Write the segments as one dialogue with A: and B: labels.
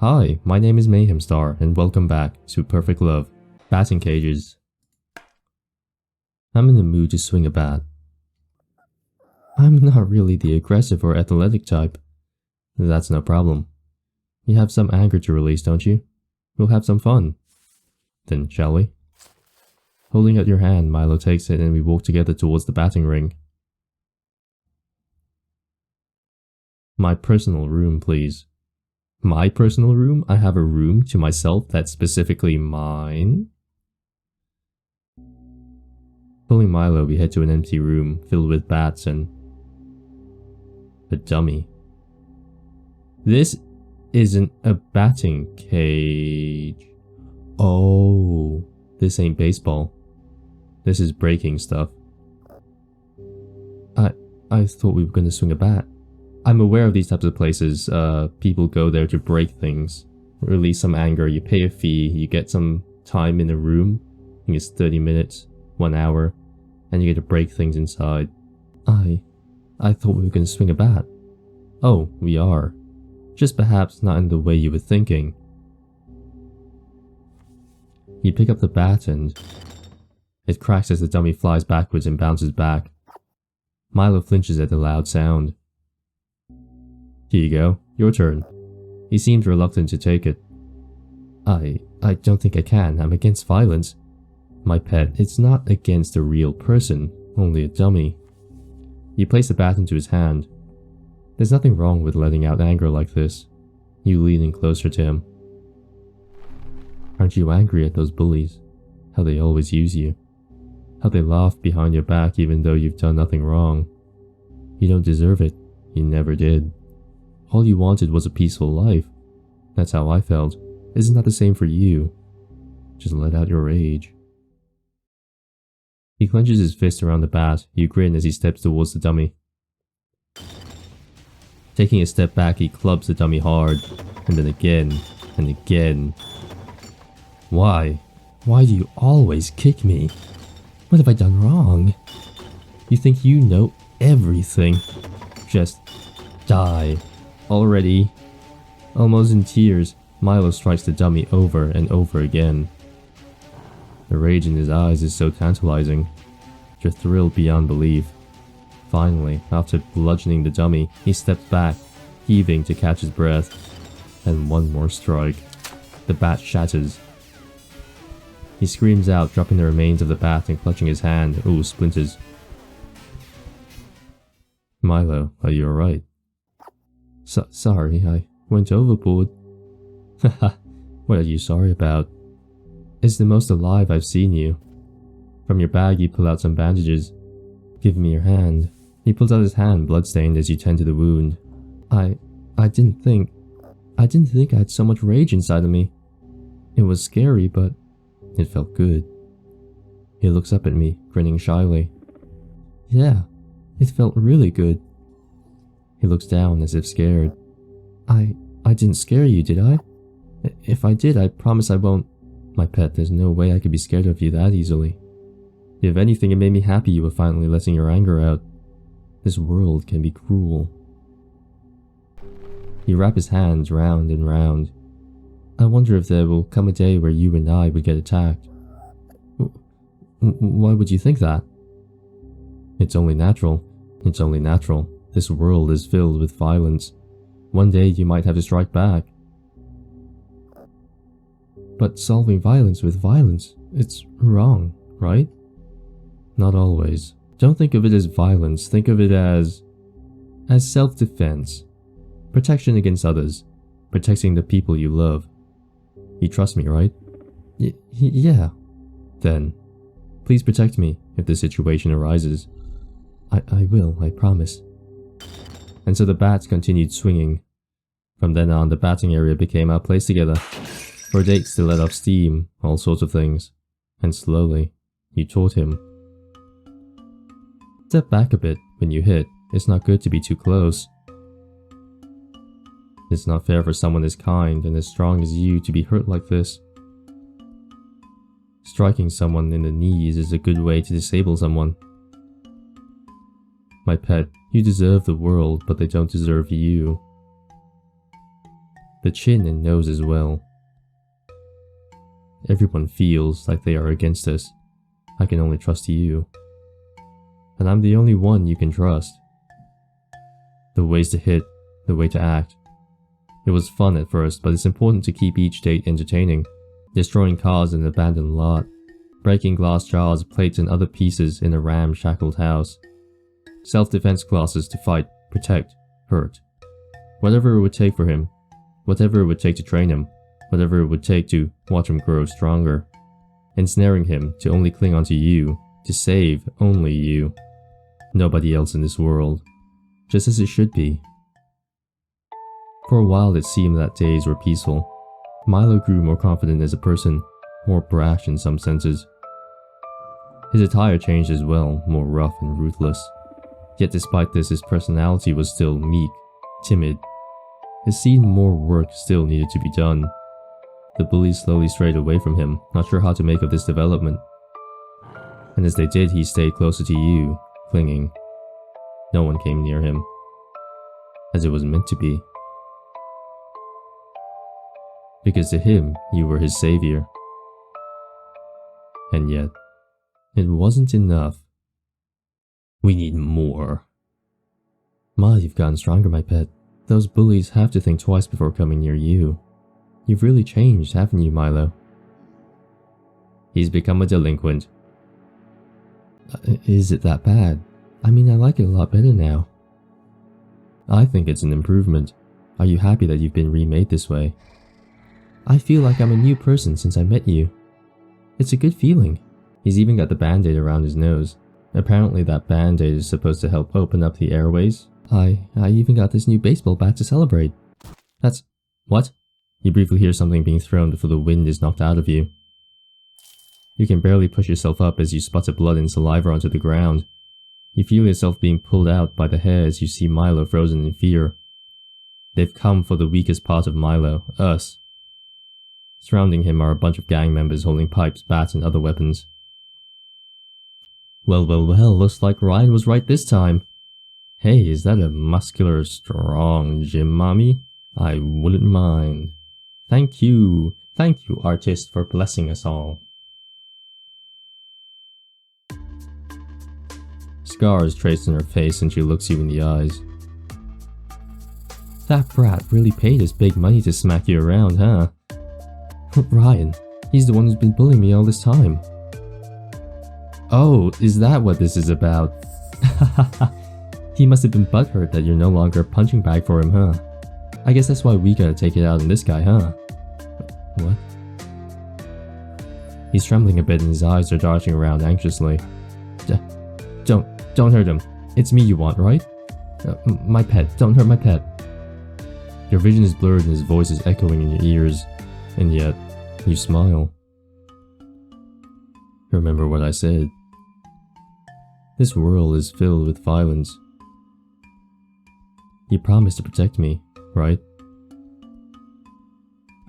A: Hi, my name is Mayhemstar, and welcome back to Perfect Love, Batting Cages. I'm in the mood to swing a bat. I'm not really the aggressive or athletic type. That's no problem. You have some anger to release, don't you? We'll have some fun. Then, shall we? Holding out your hand, Milo takes it and we walk together towards the batting ring. My personal room, please. My personal room? I have a room to myself that's specifically mine? Pulling Milo, we head to an empty room filled with bats and a dummy. This isn't a batting cage. Oh, this ain't baseball. This is breaking stuff. I thought we were gonna swing a bat. I'm aware of these types of places. People go there to break things, release some anger. You pay a fee, you get some time in a room. I think it's 30 minutes, 1 hour, and you get to break things inside. I thought we were gonna swing a bat. Oh, we are. Just perhaps not in the way you were thinking. You pick up the bat and it cracks as the dummy flies backwards and bounces back. Milo flinches at the loud sound. Here you go, your turn. He seems reluctant to take it. I don't think I can. I'm against violence. My pet, it's not against a real person, only a dummy. You place the bat into his hand. There's nothing wrong with letting out anger like this. You lean in closer to him. Aren't you angry at those bullies? How they always use you. How they laugh behind your back even though you've done nothing wrong. You don't deserve it. You never did. All you wanted was a peaceful life. That's how I felt. Isn't that the same for you? Just let out your rage. He clenches his fist around the bat. You grin as he steps towards the dummy. Taking a step back, he clubs the dummy hard, and then again, and again. Why? Why do you always kick me? What have I done wrong? You think you know everything. Just die. Already. Almost in tears, Milo strikes the dummy over and over again. The rage in his eyes is so tantalizing. You're thrilled beyond belief. Finally, after bludgeoning the dummy, he steps back, heaving to catch his breath. And one more strike. The bat shatters. He screams out, dropping the remains of the bat and clutching his hand. Ooh, splinters. Milo, are you alright? Sorry, I went overboard. Haha, what are you sorry about? It's the most alive I've seen you. From your bag you pull out some bandages. Give me your hand. He pulls out his hand, bloodstained, as you tend to the wound. I didn't think I had so much rage inside of me. It was scary, but it felt good. He looks up at me, grinning shyly. Yeah, it felt really good. He looks down as if scared. I didn't scare you, did I? If I did, I promise I won't. My pet, there's no way I could be scared of you that easily. If anything, it made me happy you were finally letting your anger out. This world can be cruel. You wrap his hands round and round. I wonder if there will come a day where you and I would get attacked. Why would you think that? It's only natural. It's only natural. This world is filled with violence. One day you might have to strike back. But solving violence with violence, it's wrong, right? Not always. Don't think of it as violence, think of it as self-defense. Protection against others. Protecting the people you love. You trust me, right? Yeah. Then, please protect me if the situation arises. I will, I promise. And so the bats continued swinging. From then on, the batting area became our place together. For dates to let off steam, all sorts of things. And slowly, you taught him. Step back a bit when you hit. It's not good to be too close. It's not fair for someone as kind and as strong as you to be hurt like this. Striking someone in the knees is a good way to disable someone. My pet, you deserve the world, but they don't deserve you. the chin and nose as well. Everyone feels like they are against us. I can only trust you. And I'm the only one you can trust. The ways to hit, the way to act. It was fun at first, but it's important to keep each date entertaining. Destroying cars in an abandoned lot. Breaking glass jars, plates and other pieces in a ramshackled house. Self-defense classes to fight, protect, hurt. Whatever it would take for him. Whatever it would take to train him. Whatever it would take to watch him grow stronger. Ensnaring him to only cling onto you. To save only you. Nobody else in this world. Just as it should be. For a while it seemed that days were peaceful. Milo grew more confident as a person, more brash in some senses. His attire changed as well, more rough and ruthless. Yet despite this, his personality was still meek, timid. It seemed more work still needed to be done. The bullies slowly strayed away from him, not sure how to make of this development. And as they did, he stayed closer to you, clinging. No one came near him. As it was meant to be. Because to him, you were his savior. And yet, it wasn't enough. We need more. Ma, you've gotten stronger, my pet. Those bullies have to think twice before coming near you. You've really changed, haven't you, Milo? He's become a delinquent. Is it that bad? I mean, I like it a lot better now. I think it's an improvement. Are you happy that you've been remade this way? I feel like I'm a new person since I met you. It's a good feeling. He's even got the band-aid around his nose. Apparently that band-aid is supposed to help open up the airways. I even got this new baseball bat to celebrate. That's... What? You briefly hear something being thrown before the wind is knocked out of you. You can barely push yourself up as you sputter blood and saliva onto the ground. You feel yourself being pulled out by the hair as you see Milo frozen in fear. They've come for the weakest part of Milo, us. Surrounding him are a bunch of gang members holding pipes, bats and other weapons. Well, looks like Ryan was right this time. Hey, is that a muscular, strong gym mommy? I wouldn't mind. Thank you, artist, for blessing us all. Scars traced on her face and she looks you in the eyes. That brat really paid us big money to smack you around, huh? Ryan, he's the one who's been bullying me all this time. Oh, is that what this is about? He must have been butthurt that you're no longer a punching bag for him, huh? I guess that's why we gotta take it out on this guy, huh? What? He's trembling a bit and his eyes are darting around anxiously. Don't hurt him. It's me you want, right? My pet, don't hurt my pet. Your vision is blurred and his voice is echoing in your ears. And yet, you smile. Remember what I said. This world is filled with violence. You promised to protect me, right?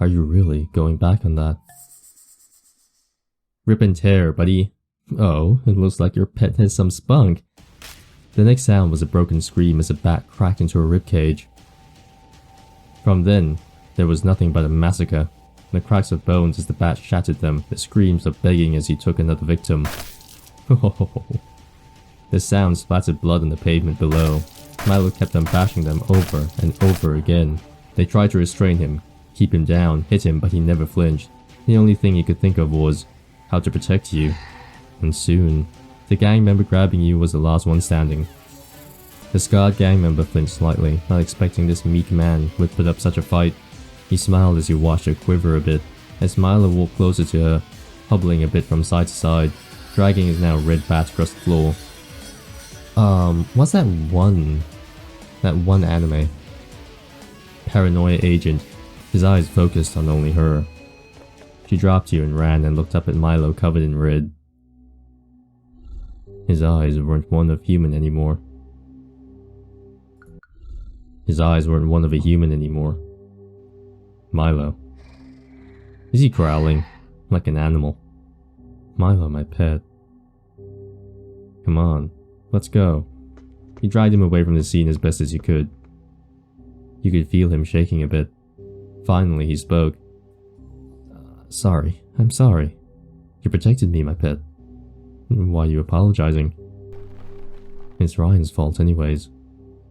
A: Are you really going back on that? Rip and tear, buddy. Oh, it looks like your pet has some spunk. The next sound was a broken scream as a bat cracked into a ribcage. From then, there was nothing but a massacre. The cracks of bones as the bat shattered them, the screams of begging as he took another victim. The sound splattered blood on the pavement below. Milo kept on bashing them over and over again. They tried to restrain him, keep him down, hit him, but he never flinched. The only thing he could think of was how to protect you. And soon, the gang member grabbing you was the last one standing. The scarred gang member flinched slightly, not expecting this meek man would put up such a fight. He smiled as he watched her quiver a bit, as Milo walked closer to her, hobbling a bit from side to side, dragging his now red bat across the floor. What's that one anime? Paranoia agent, his eyes focused on only her. She dropped you and ran and looked up at Milo covered in red. His eyes weren't one of human anymore. His eyes weren't one of a human anymore. Milo. Is he growling? Like an animal? Milo, my pet. Come on, let's go. He dragged him away from the scene as best as he could. You could feel him shaking a bit. Finally, he spoke. Sorry, I'm sorry. You protected me, my pet. Why are you apologizing? It's Ryan's fault anyways.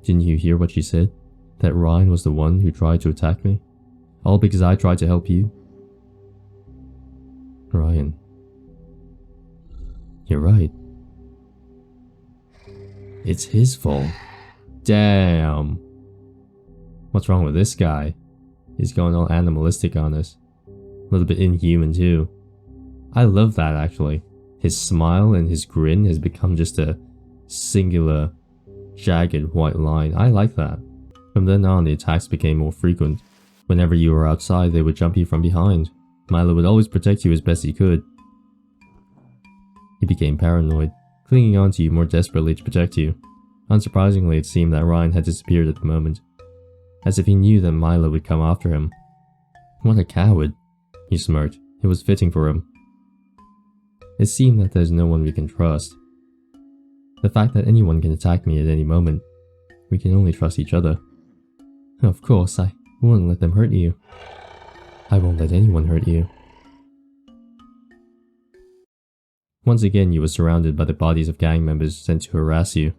A: Didn't you hear what she said? That Ryan was the one who tried to attack me? All because I tried to help you? Ryan. You're right. It's his fault. Damn. What's wrong with this guy? He's going all animalistic on us. A little bit inhuman too. I love that actually. His smile and his grin has become just a singular, jagged white line. I like that. From then on, the attacks became more frequent. Whenever you were outside, they would jump you from behind. Milo would always protect you as best he could. He became paranoid, clinging on to you more desperately to protect you. Unsurprisingly, it seemed that Ryan had disappeared at the moment, as if he knew that Milo would come after him. What a coward, he smirked. It was fitting for him. It seemed that there's no one we can trust. The fact that anyone can attack me at any moment, we can only trust each other. Of course, I won't let them hurt you. I won't let anyone hurt you. Once again, you were surrounded by the bodies of gang members sent to harass you.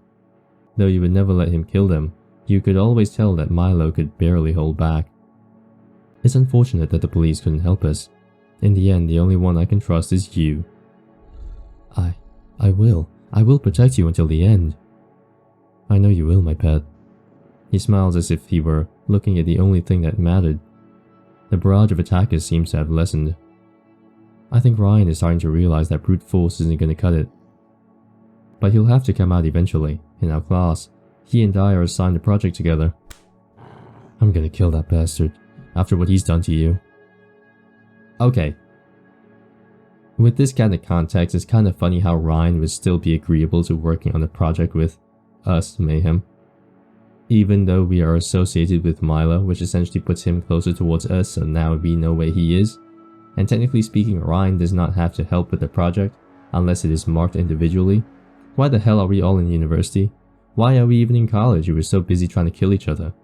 A: Though you would never let him kill them, you could always tell that Milo could barely hold back. It's unfortunate that the police couldn't help us. In the end, the only one I can trust is you. I will protect you until the end. I know you will, my pet. He smiles as if he were looking at the only thing that mattered. The barrage of attackers seems to have lessened. I think Ryan is starting to realize that brute force isn't going to cut it. But he'll have to come out eventually, in our class. He and I are assigned a project together. I'm gonna kill that bastard, after what he's done to you. Okay. With this kind of context, it's kind of funny how Ryan would still be agreeable to working on a project with us, Mayhem. Even though we are associated with Milo, which essentially puts him closer towards us, so now we know where he is. And technically speaking, Ryan does not have to help with the project, unless it is marked individually. Why the hell are we all in university? Why are we even in college? We were so busy trying to kill each other.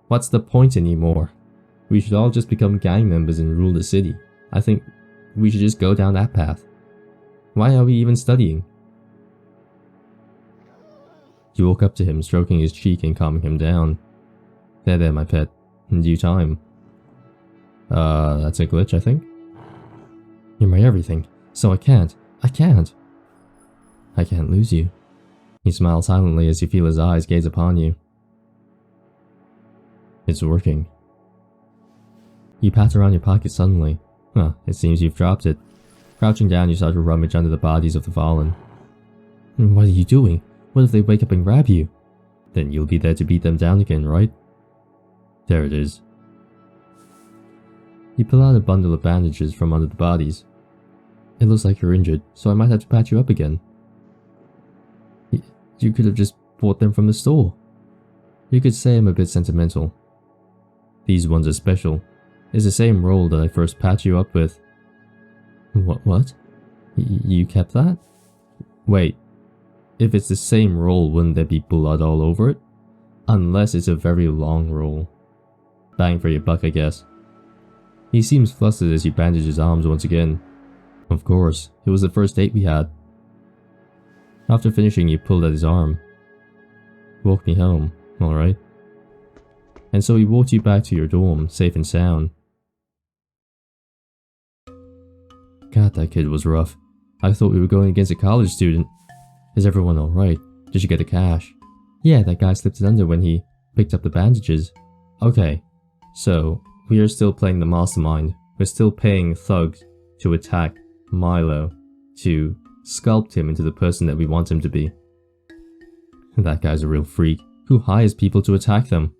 A: What's the point anymore? We should all just become gang members and rule the city. I think we should just go down that path. Why are we even studying? You walk up to him, stroking his cheek and calming him down. There, my pet. In due time. That's a glitch, I think. You're my everything, so I can't lose you. He smiles silently as you feel his eyes gaze upon you. It's working. You pat around your pocket suddenly. It seems you've dropped it. Crouching down, you start to rummage under the bodies of the fallen. What are you doing? What if they wake up and grab you? Then you'll be there to beat them down again, right? There it is. You pull out a bundle of bandages from under the bodies. It looks like you're injured, so I might have to patch you up again. You could have just bought them from the store. You could say I'm a bit sentimental. These ones are special. It's the same roll that I first patched you up with. What? You kept that? Wait. If it's the same roll, wouldn't there be blood all over it? Unless it's a very long roll. Bang for your buck, I guess. He seems flustered as you bandage his arms once again. Of course, it was the first date we had. After finishing, you pulled at his arm. Walk me home, alright? And so he walked you back to your dorm, safe and sound. God, that kid was rough. I thought we were going against a college student. Is everyone alright? Did you get the cash? Yeah, that guy slipped it under when he picked up the bandages. Okay, so we are still playing the mastermind. We're still paying thugs to attack Milo, to sculpt him into the person that we want him to be. That guy's a real freak. Who hires people to attack them?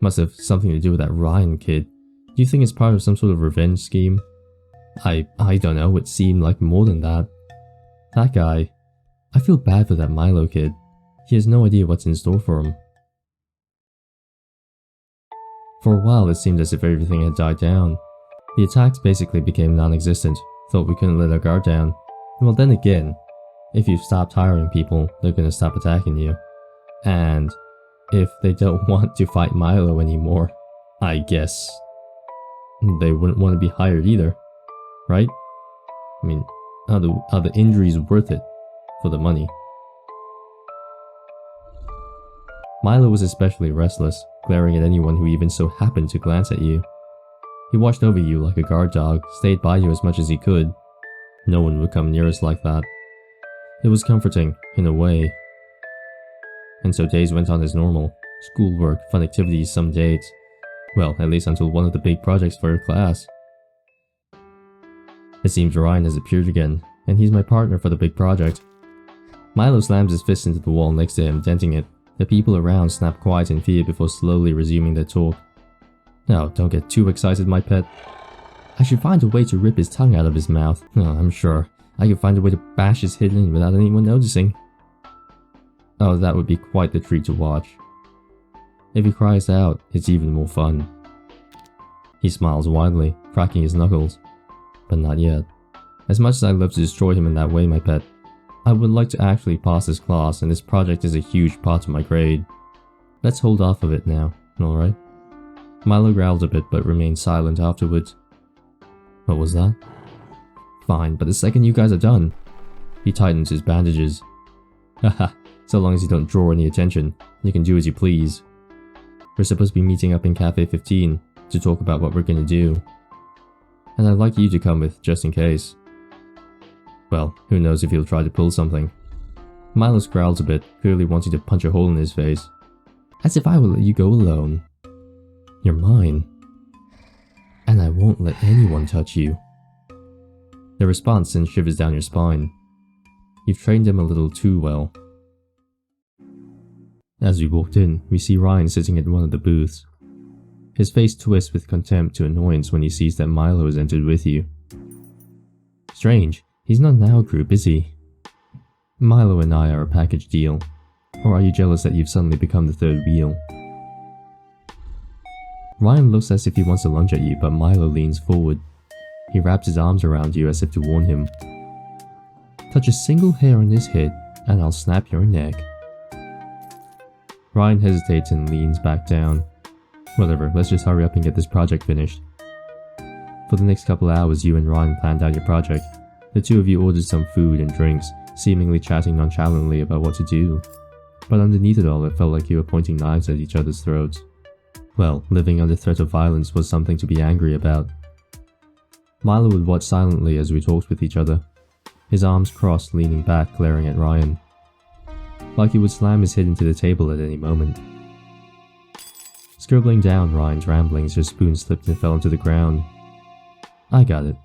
A: Must have something to do with that Ryan kid. Do you think it's part of some sort of revenge scheme? I don't know, it seemed like more than that. That guy, I feel bad for that Milo kid. He has no idea what's in store for him. For a while it seemed as if everything had died down. The attacks basically became non-existent. Thought we couldn't let our guard down. Well then again, if you've stopped hiring people, they're gonna stop attacking you. And if they don't want to fight Milo anymore, I guess they wouldn't want to be hired either, right? I mean, are the injuries worth it for the money? Milo was especially restless, glaring at anyone who even so happened to glance at you. He watched over you like a guard dog, stayed by you as much as he could. No one would come near us like that. It was comforting, in a way. And so days went on as normal. Schoolwork, fun activities, some dates. Well, at least until one of the big projects for your class. It seems Ryan has appeared again, and he's my partner for the big project. Milo slams his fist into the wall next to him, denting it. The people around snap quiet in fear before slowly resuming their talk. No, don't get too excited, my pet. I should find a way to rip his tongue out of his mouth. Oh, I'm sure. I could find a way to bash his head in without anyone noticing. Oh, that would be quite the treat to watch. If he cries out, it's even more fun. He smiles widely, cracking his knuckles. But not yet. As much as I'd love to destroy him in that way, my pet, I would like to actually pass this class, and this project is a huge part of my grade. Let's hold off of it now, alright? Milo growls a bit but remains silent afterwards. What was that? Fine, but the second you guys are done. He tightens his bandages. Haha, so long as you don't draw any attention, you can do as you please. We're supposed to be meeting up in Cafe 15 to talk about what we're gonna do. And I'd like you to come with, just in case. Well, who knows if he'll try to pull something. Milo growls a bit, clearly wanting to punch a hole in his face. As if I will let you go alone. You're mine. And I won't let anyone touch you. The response sends shivers down your spine. You've trained him a little too well. As we walked in, we see Ryan sitting at one of the booths. His face twists with contempt to annoyance when he sees that Milo has entered with you. Strange, he's not in our group, is he? Milo and I are a package deal. Or are you jealous that you've suddenly become the third wheel? Ryan looks as if he wants to lunge at you, but Milo leans forward. He wraps his arms around you as if to warn him. Touch a single hair on his head, and I'll snap your neck. Ryan hesitates and leans back down. Whatever, let's just hurry up and get this project finished. For the next couple hours, you and Ryan planned out your project. The two of you ordered some food and drinks, seemingly chatting nonchalantly about what to do. But underneath it all, it felt like you were pointing knives at each other's throats. Well, living under threat of violence was something to be angry about. Milo would watch silently as we talked with each other, his arms crossed, leaning back, glaring at Ryan. Like he would slam his head into the table at any moment. Scribbling down Ryan's ramblings, his spoon slipped and fell onto the ground. I got it.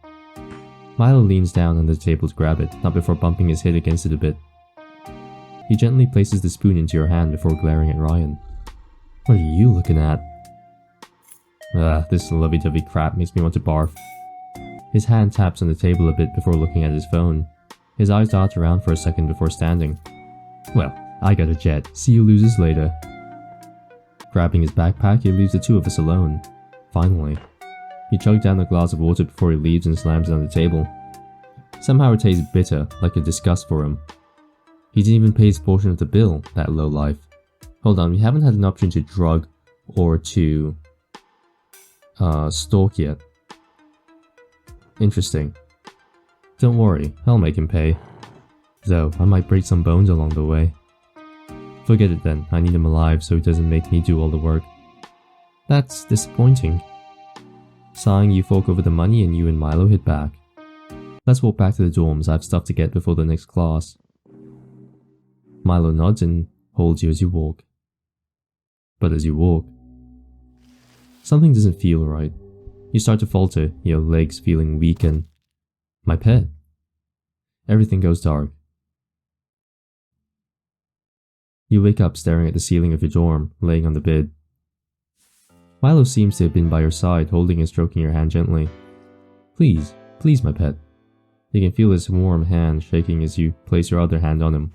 A: Milo leans down under the table to grab it, not before bumping his head against it a bit. He gently places the spoon into your hand before glaring at Ryan. What are you looking at? This lovey-dovey crap makes me want to barf. His hand taps on the table a bit before looking at his phone. His eyes dart around for a second before standing. Well, I got a jet. See you losers later. Grabbing his backpack, he leaves the two of us alone. Finally. He chugged down a glass of water before he leaves and slams it on the table. Somehow it tastes bitter, like a disgust for him. He didn't even pay his portion of the bill, that lowlife. Hold on, we haven't had an option to drug or to stalk yet. Interesting. Don't worry, I'll make him pay. Though, I might break some bones along the way. Forget it then, I need him alive so he doesn't make me do all the work. That's disappointing. Sighing, you fork over the money and you and Milo head back. Let's walk back to the dorms, I have stuff to get before the next class. Milo nods and holds you as you walk. But as you walk, something doesn't feel right. You start to falter, your legs feeling weak and... My pet. Everything goes dark. You wake up staring at the ceiling of your dorm, laying on the bed. Milo seems to have been by your side, holding and stroking your hand gently. Please, please my pet. You can feel his warm hand shaking as you place your other hand on him.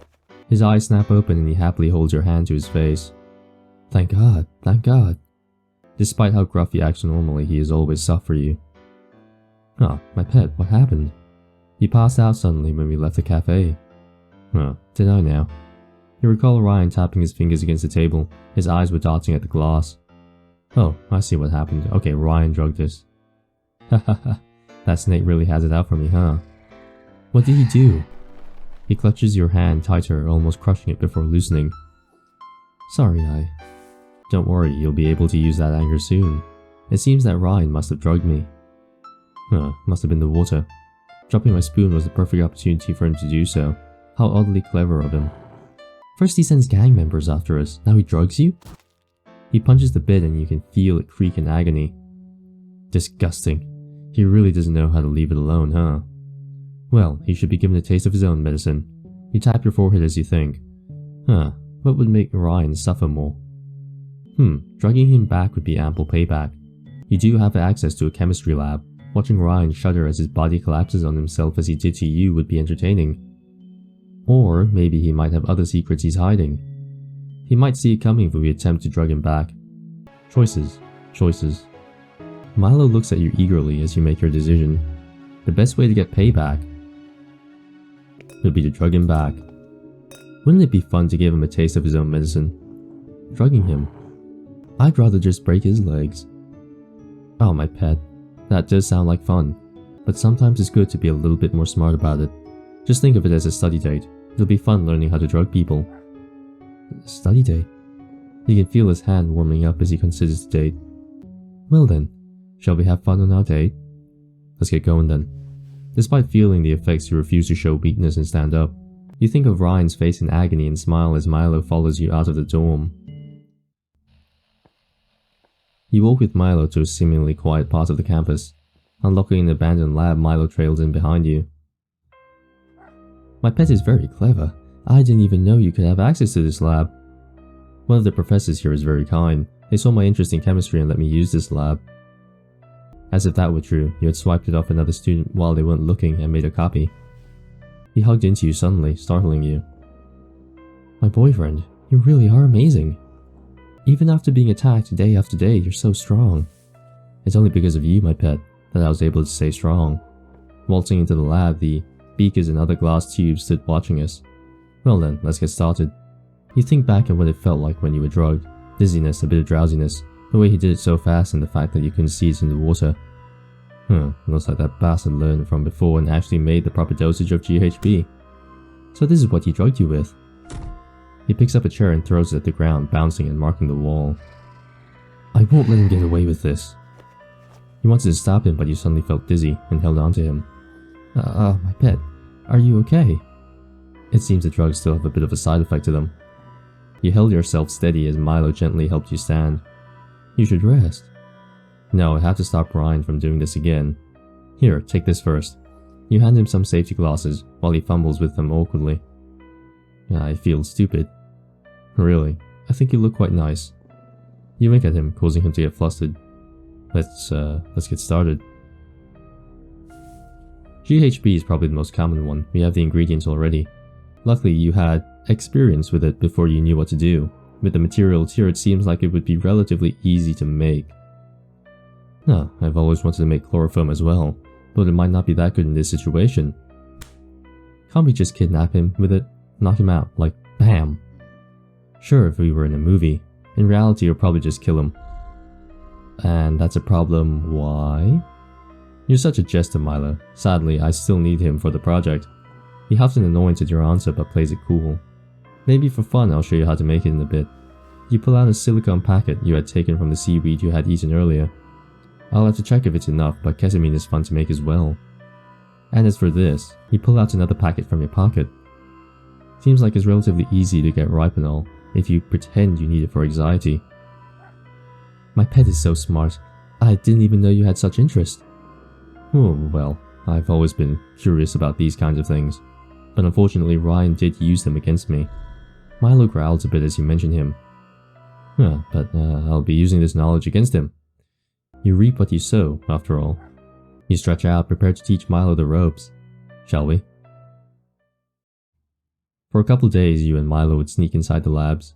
A: His eyes snap open and he happily holds your hand to his face. Thank God, thank God. Despite how gruff he acts normally, he is always soft for you. Oh, my pet, what happened? You passed out suddenly when we left the cafe. Oh, did I now? You recall Ryan tapping his fingers against the table. His eyes were darting at the glass. Oh, I see what happened. Okay, Ryan drugged us. Hahaha, that snake really has it out for me, huh? What did he do? He clutches your hand tighter, almost crushing it before loosening. Sorry, Don't worry, you'll be able to use that anger soon. It seems that Ryan must have drugged me. Must have been the water. Dropping my spoon was the perfect opportunity for him to do so. How oddly clever of him. First he sends gang members after us, now he drugs you? He punches the bed and you can feel it creak in agony. Disgusting. He really doesn't know how to leave it alone, huh? Well, he should be given a taste of his own medicine. You tap your forehead as you think. What would make Ryan suffer more? Drugging him back would be ample payback. You do have access to a chemistry lab. Watching Ryan shudder as his body collapses on himself as he did to you would be entertaining. Or maybe he might have other secrets he's hiding. He might see it coming if we attempt to drug him back. Choices. Milo looks at you eagerly as you make your decision. The best way to get payback would be to drug him back. Wouldn't it be fun to give him a taste of his own medicine? Drugging him. I'd rather just break his legs. Oh, my pet. That does sound like fun, but sometimes it's good to be a little bit more smart about it. Just think of it as a study date. It'll be fun learning how to drug people. Study date? You can feel his hand warming up as he considers the date. Well then, shall we have fun on our date? Let's get going then. Despite feeling the effects, you refuse to show weakness and stand up. You think of Ryan's face in agony and smile as Milo follows you out of the dorm. You walk with Milo to a seemingly quiet part of the campus. Unlocking an abandoned lab, Milo trails in behind you. My pet is very clever. I didn't even know you could have access to this lab. One of the professors here is very kind. They saw my interest in chemistry and let me use this lab. As if that were true, you had swiped it off another student while they weren't looking and made a copy. He hugged into you suddenly, startling you. My boyfriend, you really are amazing. Even after being attacked day after day, you're so strong. It's only because of you, my pet, that I was able to stay strong. Waltzing into the lab, the beakers and other glass tubes stood watching us. Well then, let's get started. You think back at what it felt like when you were drugged. Dizziness, a bit of drowsiness, the way he did it so fast and the fact that you couldn't see it in the water. Looks like that bastard learned from before and actually made the proper dosage of GHB. So this is what he drugged you with. He picks up a chair and throws it at the ground, bouncing and marking the wall. I won't let him get away with this. You wanted to stop him, but you suddenly felt dizzy and held on to him. My pet, are you okay? It seems the drugs still have a bit of a side effect to them. You held yourself steady as Milo gently helped you stand. You should rest. No, I have to stop Ryan from doing this again. Here, take this first. You hand him some safety glasses while he fumbles with them awkwardly. I feel stupid. Really, I think you look quite nice. You wink at him, causing him to get flustered. Let's get started. GHB is probably the most common one. We have the ingredients already. Luckily, you had experience with it before you knew what to do. With the materials here, it seems like it would be relatively easy to make. I've always wanted to make chloroform as well, but it might not be that good in this situation. Can't we just kidnap him with it? Knock him out, like BAM! Sure, if we were in a movie. In reality, you'll probably just kill him. And that's a problem. Why? You're such a jester, Milo. Sadly, I still need him for the project. He huffs an annoyance at your answer but plays it cool. Maybe for fun, I'll show you how to make it in a bit. You pull out a silicone packet you had taken from the seaweed you had eaten earlier. I'll have to check if it's enough, but ketamine is fun to make as well. And as for this, you pull out another packet from your pocket. Seems like it's relatively easy to get Riponol if you pretend you need it for anxiety. My pet is so smart. I didn't even know you had such interest. Oh, well, I've always been curious about these kinds of things. But unfortunately, Ryan did use them against me. Milo growls a bit as you mention him. But I'll be using this knowledge against him. You reap what you sow, after all. You stretch out, prepared to teach Milo the ropes. Shall we? For a couple days, you and Milo would sneak inside the labs.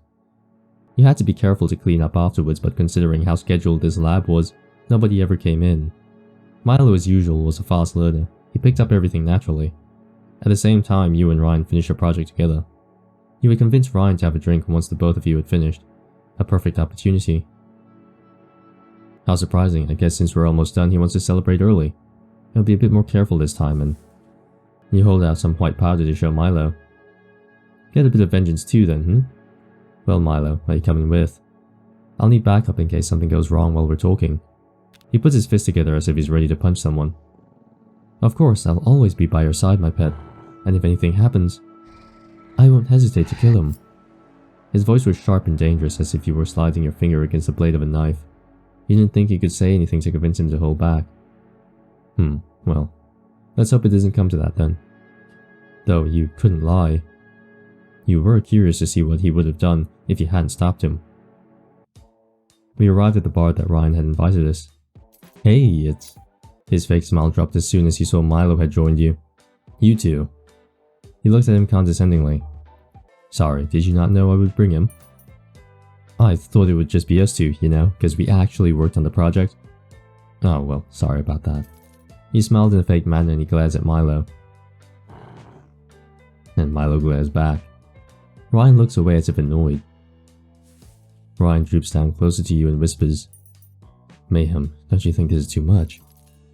A: You had to be careful to clean up afterwards, but considering how scheduled this lab was, nobody ever came in. Milo, as usual, was a fast learner. He picked up everything naturally. At the same time, you and Ryan finished your project together. You would convince Ryan to have a drink once the both of you had finished. A perfect opportunity. How surprising. I guess since we're almost done, he wants to celebrate early. He'll be a bit more careful this time, and you hold out some white powder to show Milo. Get a bit of vengeance too then, Well, Milo, are you coming with? I'll need backup in case something goes wrong while we're talking. He puts his fist together as if he's ready to punch someone. Of course, I'll always be by your side, my pet, and if anything happens, I won't hesitate to kill him. His voice was sharp and dangerous, as if you were sliding your finger against the blade of a knife. You didn't think you could say anything to convince him to hold back. Well, let's hope it doesn't come to that then. Though you couldn't lie. You were curious to see what he would have done if you hadn't stopped him. We arrived at the bar that Ryan had invited us. Hey, it's... His fake smile dropped as soon as he saw Milo had joined you. You two. He looked at him condescendingly. Sorry, did you not know I would bring him? I thought it would just be us two, because we actually worked on the project. Oh, well, sorry about that. He smiled in a fake manner and he glares at Milo. And Milo glares back. Ryan looks away as if annoyed. Ryan droops down closer to you and whispers, Mayhem, don't you think this is too much?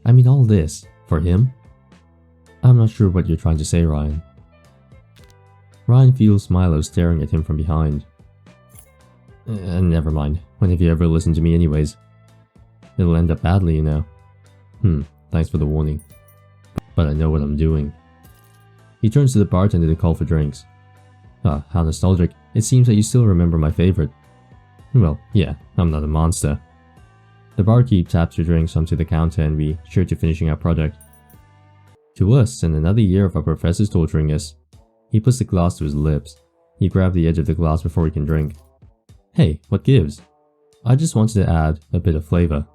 A: I mean all this, for him? I'm not sure what you're trying to say, Ryan. Ryan feels Milo staring at him from behind. Never mind. When have you ever listened to me anyways? It'll end up badly, Thanks for the warning. But I know what I'm doing. He turns to the bartender to call for drinks. Ah, how nostalgic. It seems that you still remember my favorite. Well, yeah, I'm not a monster. The barkeep taps your drinks onto the counter and we cheer to finishing our project. To us, and another year of our professors torturing us. He puts the glass to his lips. He grabs the edge of the glass before he can drink. Hey, what gives? I just wanted to add a bit of flavor.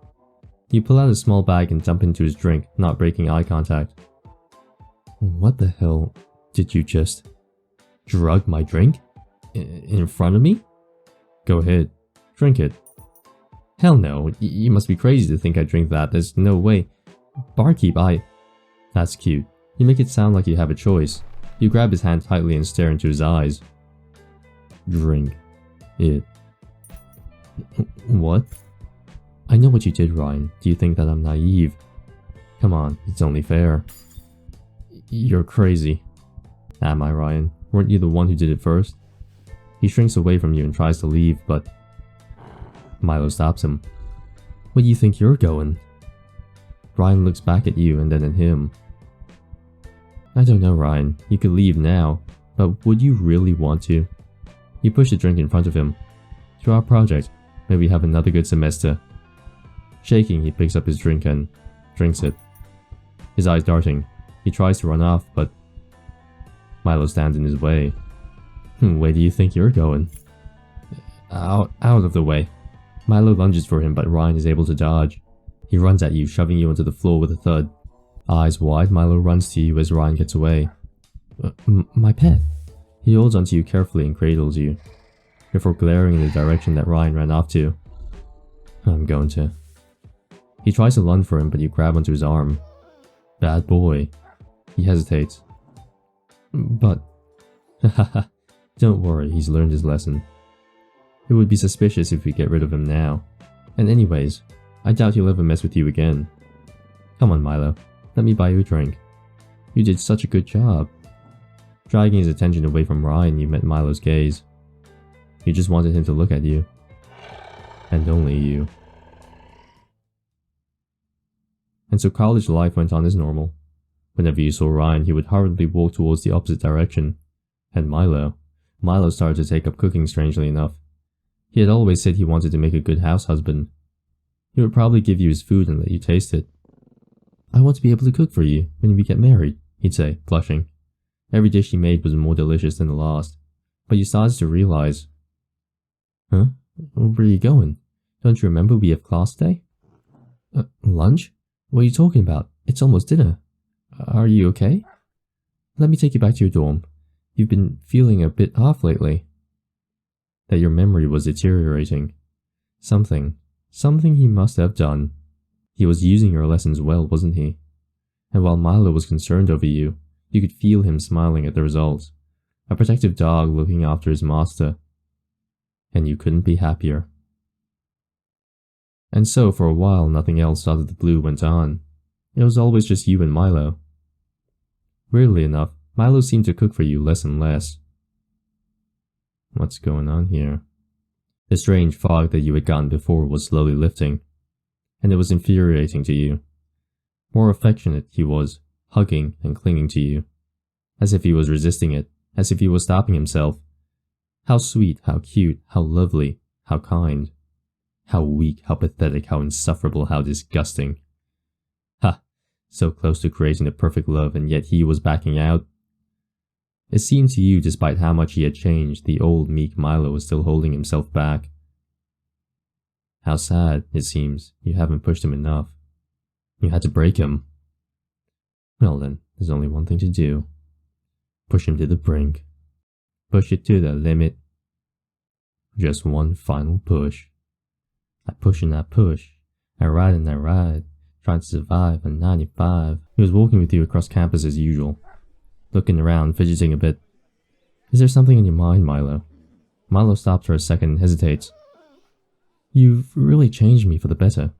A: You pull out a small bag and dump into his drink, not breaking eye contact. What the hell did you just... drug my drink? In front of me? Go ahead. Drink it. Hell no, you must be crazy to think I drink that, there's no way. Barkeep, That's cute. You make it sound like you have a choice. You grab his hand tightly and stare into his eyes. Drink it. What? I know what you did, Ryan. Do you think that I'm naive? Come on, it's only fair. You're crazy. Am I, Ryan? Weren't you the one who did it first? He shrinks away from you and tries to leave, but... Milo stops him. Where do you think you're going? Ryan looks back at you and then at him. I don't know, Ryan. You could leave now, but would you really want to? You push the drink in front of him. To our project, may we have another good semester. Shaking, he picks up his drink and drinks it. His eyes darting. He tries to run off, but Milo stands in his way. Where do you think you're going? Out of the way. Milo lunges for him, but Ryan is able to dodge. He runs at you, shoving you onto the floor with a thud. Eyes wide, Milo runs to you as Ryan gets away. My pet. He holds onto you carefully and cradles you, before glaring in the direction that Ryan ran off to. I'm going to. He tries to lunge for him, but you grab onto his arm. Bad boy. He hesitates. But... Don't worry, he's learned his lesson. It would be suspicious if we get rid of him now. And anyways, I doubt he'll ever mess with you again. Come on, Milo. Let me buy you a drink. You did such a good job. Dragging his attention away from Ryan, you met Milo's gaze. You just wanted him to look at you. And only you. And so college life went on as normal. Whenever you saw Ryan, he would hurriedly walk towards the opposite direction. And Milo started to take up cooking, strangely enough. He had always said he wanted to make a good house husband. He would probably give you his food and let you taste it. I want to be able to cook for you when we get married, he'd say, blushing. Every dish he made was more delicious than the last. But you started to realize... Huh? Where are you going? Don't you remember we have class today? Lunch? What are you talking about? It's almost dinner. Are you okay? Let me take you back to your dorm. You've been feeling a bit off lately. That your memory was deteriorating. Something he must have done. He was using your lessons well, wasn't he? And while Milo was concerned over you, you could feel him smiling at the results. A protective dog looking after his master. And you couldn't be happier. And so for a while nothing else out of the blue went on. It was always just you and Milo. Weirdly enough, Milo seemed to cook for you less and less. What's going on here? The strange fog that you had gotten before was slowly lifting, and it was infuriating to you. More affectionate he was, hugging and clinging to you, as if he was resisting it, as if he was stopping himself. How sweet, how cute, how lovely, how kind. How weak, how pathetic, how insufferable, how disgusting. Ha! So close to creating the perfect love, and yet he was backing out. It seemed to you, despite how much he had changed, the old meek Milo was still holding himself back. How sad, it seems, you haven't pushed him enough. You had to break him. Well then, there's only one thing to do. Push him to the brink. Push it to the limit. Just one final push. I push and I push. I ride and I ride. Trying to survive on 95. He was walking with you across campus as usual. Looking around, fidgeting a bit. Is there something on your mind, Milo? Milo stops for a second and hesitates. You've really changed me for the better.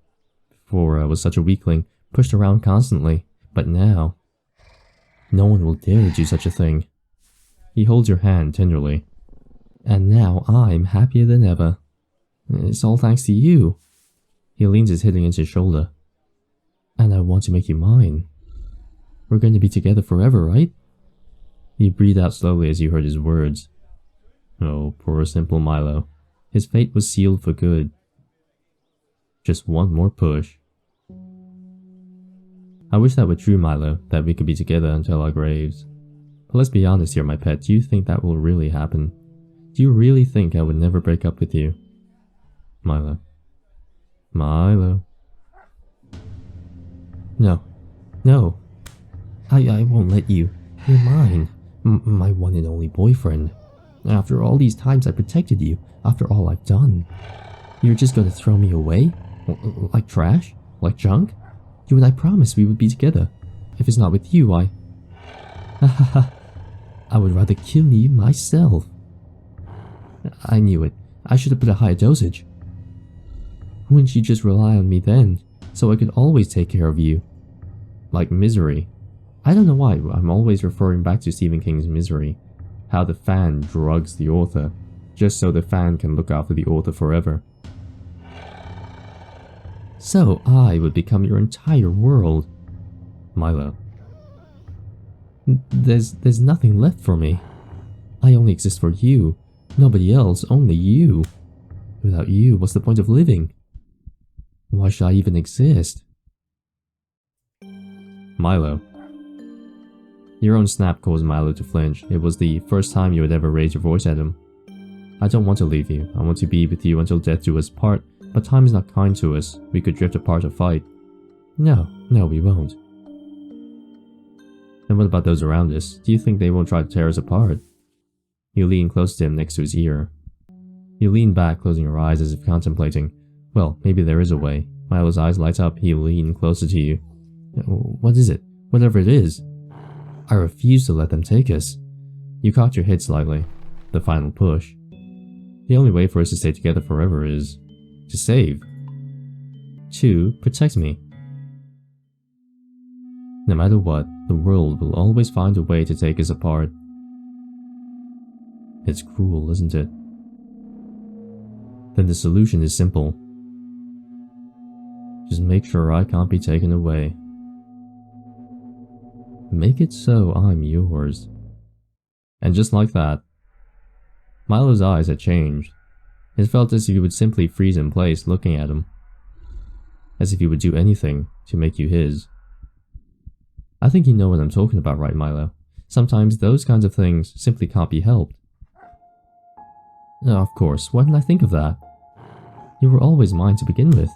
A: Before I was such a weakling, pushed around constantly, but now... No one will dare do such a thing. He holds your hand tenderly. And now I'm happier than ever. It's all thanks to you. He leans his head against your shoulder. And I want to make you mine. We're going to be together forever, right? You breathed out slowly as you heard his words. Oh, poor simple Milo. His fate was sealed for good. Just one more push. I wish that were true, Milo, that we could be together until our graves. But let's be honest here, my pet, do you think that will really happen? Do you really think I would never break up with you? Milo. Milo. No. No. I won't let you. You're mine. My one and only boyfriend. After all these times I protected you, after all I've done. You're just gonna throw me away? Like trash? Like junk? You and I promised we would be together. If it's not with you, I would rather kill you myself. I knew it. I should have put a higher dosage. Wouldn't you just rely on me then, so I could always take care of you? Like Misery. I don't know why, I'm always referring back to Stephen King's Misery. How the fan drugs the author, just so the fan can look after the author forever. So I would become your entire world. Milo. There's nothing left for me. I only exist for you. Nobody else, only you. Without you, what's the point of living? Why should I even exist? Milo. Your own snap caused Milo to flinch. It was the first time you had ever raised your voice at him. I don't want to leave you. I want to be with you until death do us part, but time is not kind to us. We could drift apart or fight. No, we won't. And what about those around us? Do you think they won't try to tear us apart? You lean close to him next to his ear. You lean back, closing your eyes as if contemplating. Well, maybe there is a way. Milo's eyes light up. He leans closer to you. What is it? Whatever it is. I refuse to let them take us. You cocked your head slightly. The final push. The only way for us to stay together forever is to save. To protect me. No matter what, the world will always find a way to take us apart. It's cruel, isn't it? Then the solution is simple. Just make sure I can't be taken away. Make it so I'm yours. And just like that, Milo's eyes had changed. It felt as if he would simply freeze in place looking at him. As if he would do anything to make you his. I think you know what I'm talking about, right, Milo? Sometimes those kinds of things simply can't be helped. Oh, of course, why didn't I think of that? You were always mine to begin with.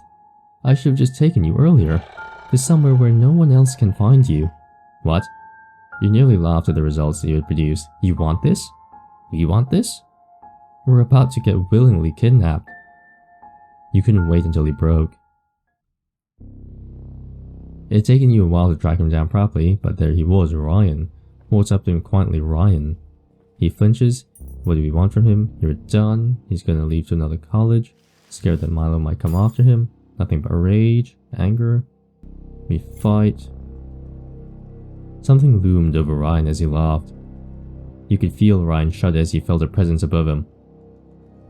A: I should have just taken you earlier, to somewhere where no one else can find you. What? You nearly laughed at the results that you had produced. You want this? You want this? We're about to get willingly kidnapped. You couldn't wait until he broke. It had taken you a while to track him down properly, but there he was, Ryan. Walks up to him quietly, Ryan. He flinches. What do we want from him? You're done. He's gonna leave to another college. Scared that Milo might come after him. Nothing but rage, anger. We fight. Something loomed over Ryan as he laughed. You could feel Ryan shudder as he felt a presence above him.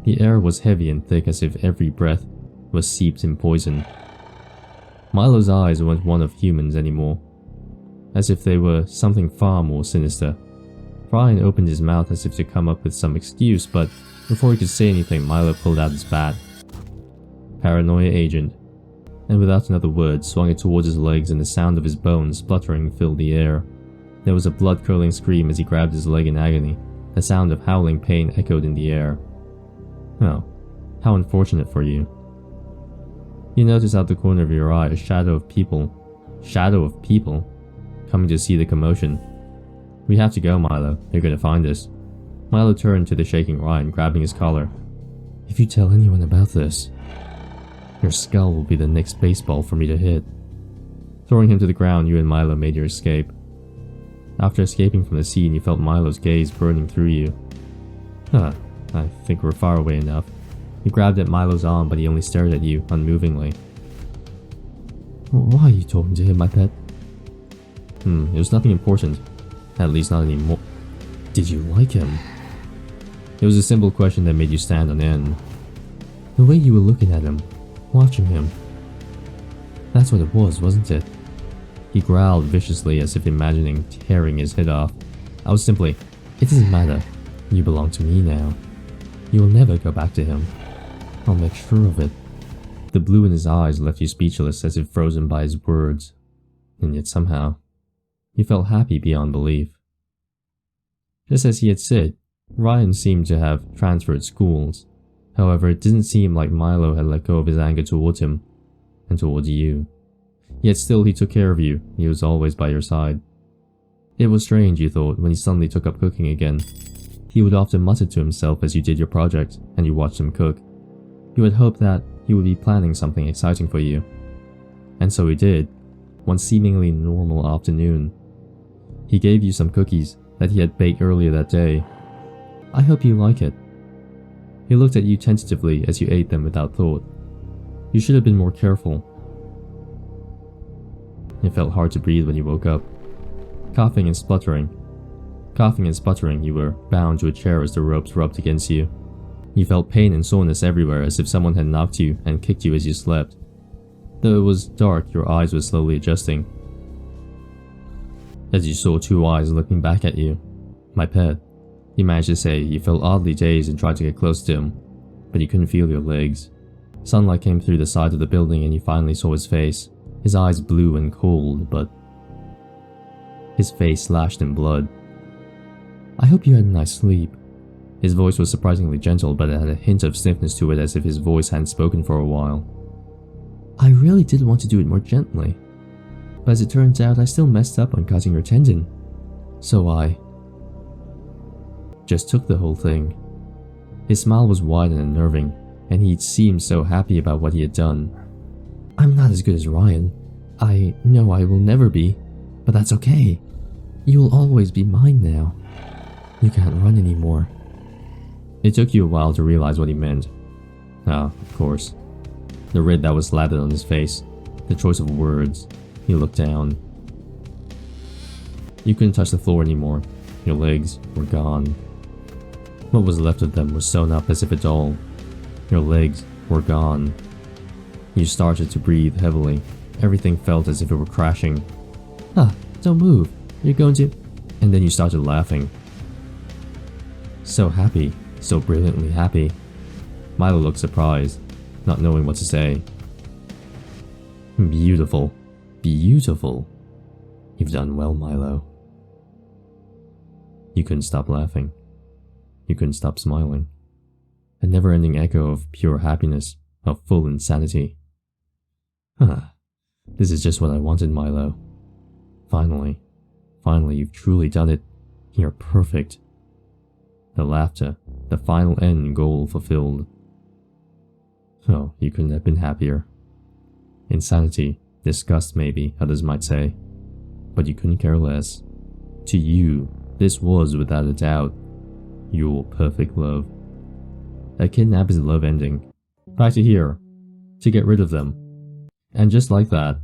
A: The air was heavy and thick as if every breath was seeped in poison. Milo's eyes weren't one of humans anymore, as if they were something far more sinister. Ryan opened his mouth as if to come up with some excuse, but before he could say anything, Milo pulled out his bat. Paranoia agent, and without another word swung it towards his legs, and the sound of his bones spluttering filled the air. There was a blood-curdling scream as he grabbed his leg in agony. The sound of howling pain echoed in the air. Oh, how unfortunate for you. You notice out the corner of your eye a shadow of people, coming to see the commotion. We have to go, Milo. They're going to find us. Milo turned to the shaking Ryan, grabbing his collar. If you tell anyone about this, your skull will be the next baseball for me to hit. Throwing him to the ground, you and Milo made your escape. After escaping from the scene, you felt Milo's gaze burning through you. I think we're far away enough. You grabbed at Milo's arm, but he only stared at you, unmovingly. Why are you talking to him, my pet? It was nothing important. At least not anymore. Did you like him? It was a simple question that made you stand on end. The way you were looking at him, watching him. That's what it was, wasn't it? He growled viciously as if imagining tearing his head off. I was simply, it doesn't matter. You belong to me now. You will never go back to him. I'll make sure of it. The blue in his eyes left you speechless as if frozen by his words. And yet somehow, you felt happy beyond belief. Just as he had said, Ryan seemed to have transferred schools. However, it didn't seem like Milo had let go of his anger towards him, and towards you. Yet still he took care of you, he was always by your side. It was strange, you thought, when he suddenly took up cooking again. He would often mutter to himself as you did your project, and you watched him cook. You had hoped that he would be planning something exciting for you. And so he did, one seemingly normal afternoon. He gave you some cookies that he had baked earlier that day. I hope you like it. He looked at you tentatively as you ate them without thought. You should have been more careful. It felt hard to breathe when you woke up. Coughing and spluttering, you were bound to a chair as the ropes rubbed against you. You felt pain and soreness everywhere as if someone had knocked you and kicked you as you slept. Though it was dark, your eyes were slowly adjusting. As you saw two eyes looking back at you. My pet, you managed to say. You felt oddly dazed and tried to get close to him, but you couldn't feel your legs. Sunlight came through the side of the building and you finally saw his face. His eyes blue and cold, but his face slashed in blood. I hope you had a nice sleep. His voice was surprisingly gentle, but it had a hint of stiffness to it as if his voice hadn't spoken for a while. I really did want to do it more gently, but as it turns out, I still messed up on cutting your tendon. So I just took the whole thing. His smile was wide and unnerving, and he seemed so happy about what he had done. I'm not as good as Ryan. I know I will never be, but that's okay. You will always be mine now. You can't run anymore. It took you a while to realize what he meant. Ah, of course. The red that was slathered on his face, the choice of words. He looked down. You couldn't touch the floor anymore. Your legs were gone. What was left of them was sewn up as if a doll. Your legs were gone. You started to breathe heavily. Everything felt as if it were crashing. Don't move. You're going to... And then you started laughing. So happy. So brilliantly happy. Milo looked surprised, not knowing what to say. Beautiful. Beautiful. You've done well, Milo. You couldn't stop laughing. You couldn't stop smiling. A never-ending echo of pure happiness, of full insanity. This is just what I wanted, Milo. Finally, you've truly done it. You're perfect. The laughter, the final end goal fulfilled. Oh, you couldn't have been happier. Insanity, disgust maybe, others might say. But you couldn't care less. To you, this was without a doubt your perfect love. A kidnap is a love ending. Back to here. To get rid of them. And just like that,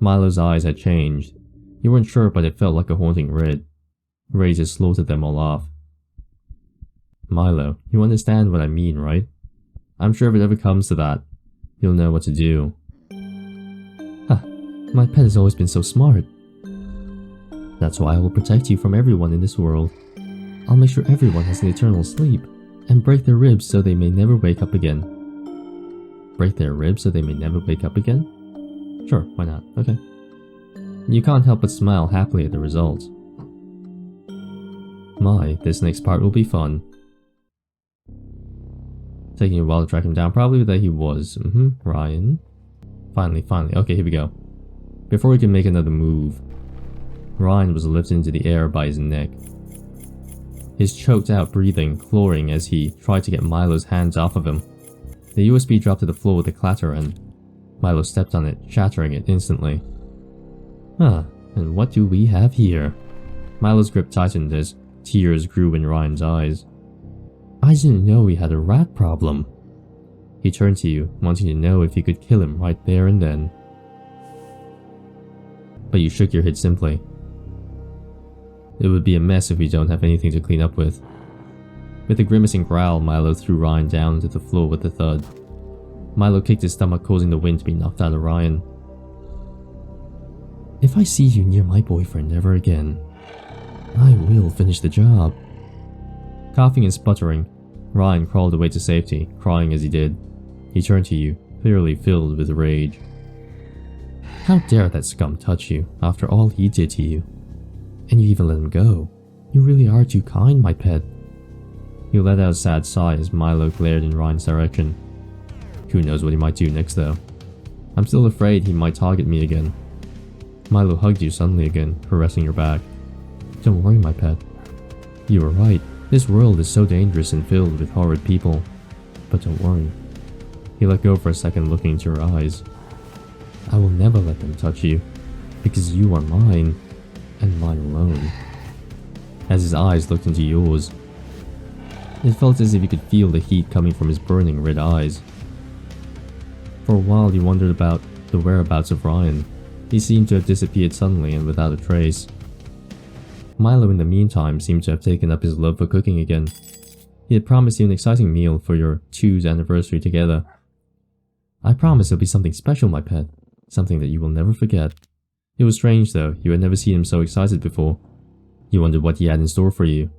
A: Milo's eyes had changed. You weren't sure, but it felt like a haunting red, ready to slaughter them all off. Milo, you understand what I mean, right? I'm sure if it ever comes to that, you'll know what to do. My pet has always been so smart. That's why I will protect you from everyone in this world. I'll make sure everyone has an eternal sleep, and break their ribs so they may never wake up again. Break their ribs so they may never wake up again? Sure, why not? Okay. You can't help but smile happily at the results. My, this next part will be fun. Taking a while to track him down, probably that he was. Ryan. Finally. Okay, here we go. Before we can make another move, Ryan was lifted into the air by his neck. His choked out breathing clawing as he tried to get Milo's hands off of him. The USB dropped to the floor with a clatter and Milo stepped on it, shattering it instantly. And what do we have here? Milo's grip tightened as tears grew in Ryan's eyes. I didn't know he had a rat problem. He turned to you, wanting to know if you could kill him right there and then. But you shook your head simply. It would be a mess if we don't have anything to clean up with. With a grimacing growl, Milo threw Ryan down to the floor with a thud. Milo kicked his stomach, causing the wind to be knocked out of Ryan. If I see you near my boyfriend ever again, I will finish the job. Coughing and sputtering, Ryan crawled away to safety, crying as he did. He turned to you, clearly filled with rage. How dare that scum touch you after all he did to you? And you even let him go. You really are too kind, my pet. You let out a sad sigh as Milo glared in Ryan's direction. Who knows what he might do next though. I'm still afraid he might target me again. Milo hugged you suddenly again, caressing your back. Don't worry, my pet. You were right. This world is so dangerous and filled with horrid people. But don't worry. He let go for a second, looking into your eyes. I will never let them touch you, because you are mine, and mine alone. As his eyes looked into yours, it felt as if you could feel the heat coming from his burning red eyes. For a while you wondered about the whereabouts of Ryan. He seemed to have disappeared suddenly and without a trace. Milo in the meantime seemed to have taken up his love for cooking again. He had promised you an exciting meal for your 2's anniversary together. I promise it'll be something special, my pet. Something that you will never forget. It was strange though, you had never seen him so excited before. You wondered what he had in store for you.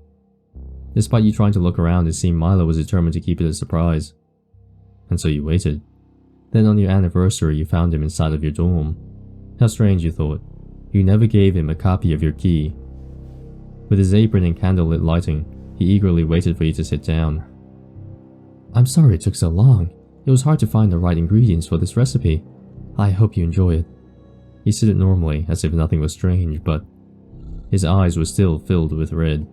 A: Despite you trying to look around, it seemed Milo was determined to keep it a surprise. And so you waited. Then on your anniversary you found him inside of your dorm. How strange, you thought. You never gave him a copy of your key. With his apron and candlelit lighting, he eagerly waited for you to sit down. I'm sorry it took so long. It was hard to find the right ingredients for this recipe. I hope you enjoy it. He said it normally, as if nothing was strange, but his eyes were still filled with red,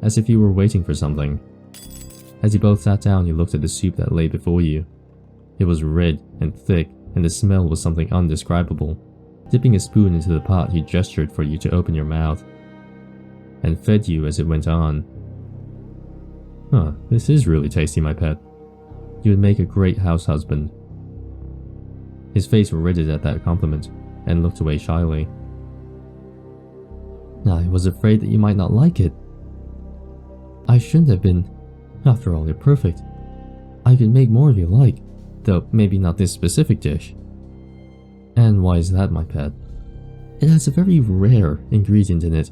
A: as if you were waiting for something. As you both sat down, you looked at the soup that lay before you. It was red and thick, and the smell was something undescribable. Dipping a spoon into the pot, he gestured for you to open your mouth, and fed you as it went on. This is really tasty, my pet. You would make a great house husband. His face reddened at that compliment, and looked away shyly. I was afraid that you might not like it. I shouldn't have been. After all, you're perfect. I could make more if you like, though maybe not this specific dish. And why is that, my pet? It has a very rare ingredient in it.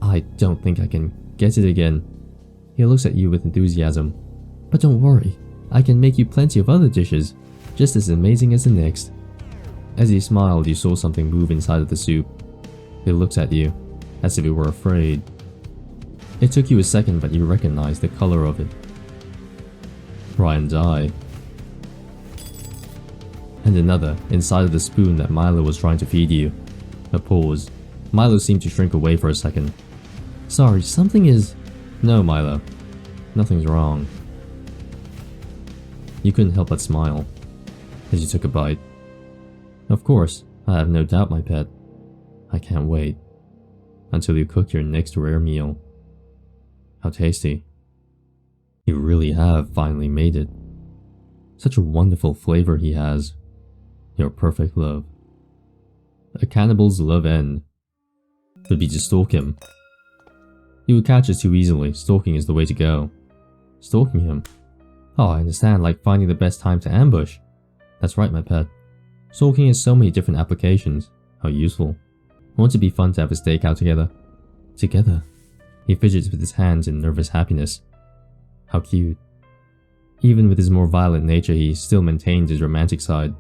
A: I don't think I can get it again. He looks at you with enthusiasm. But don't worry, I can make you plenty of other dishes, just as amazing as the next. As he smiled, you saw something move inside of the soup. It looked at you, as if it were afraid. It took you a second, but you recognized the color of it. Ryan's eye. And another, inside of the spoon that Milo was trying to feed you. A pause. Milo seemed to shrink away for a second. Sorry, something is... No, Milo. Nothing's wrong. You couldn't help but smile, as you took a bite. Of course, I have no doubt, my pet. I can't wait until you cook your next rare meal. How tasty. You really have finally made it. Such a wonderful flavor he has. Your perfect love. A cannibal's love end would be to stalk him. He would catch us too easily. Stalking is the way to go. Stalking him? Oh, I understand, like finding the best time to ambush. That's right, my pet. Stalking has so many different applications. How useful. Won't it be fun to have a stakeout together? Together? He fidgets with his hands in nervous happiness. How cute. Even with his more violent nature, he still maintains his romantic side.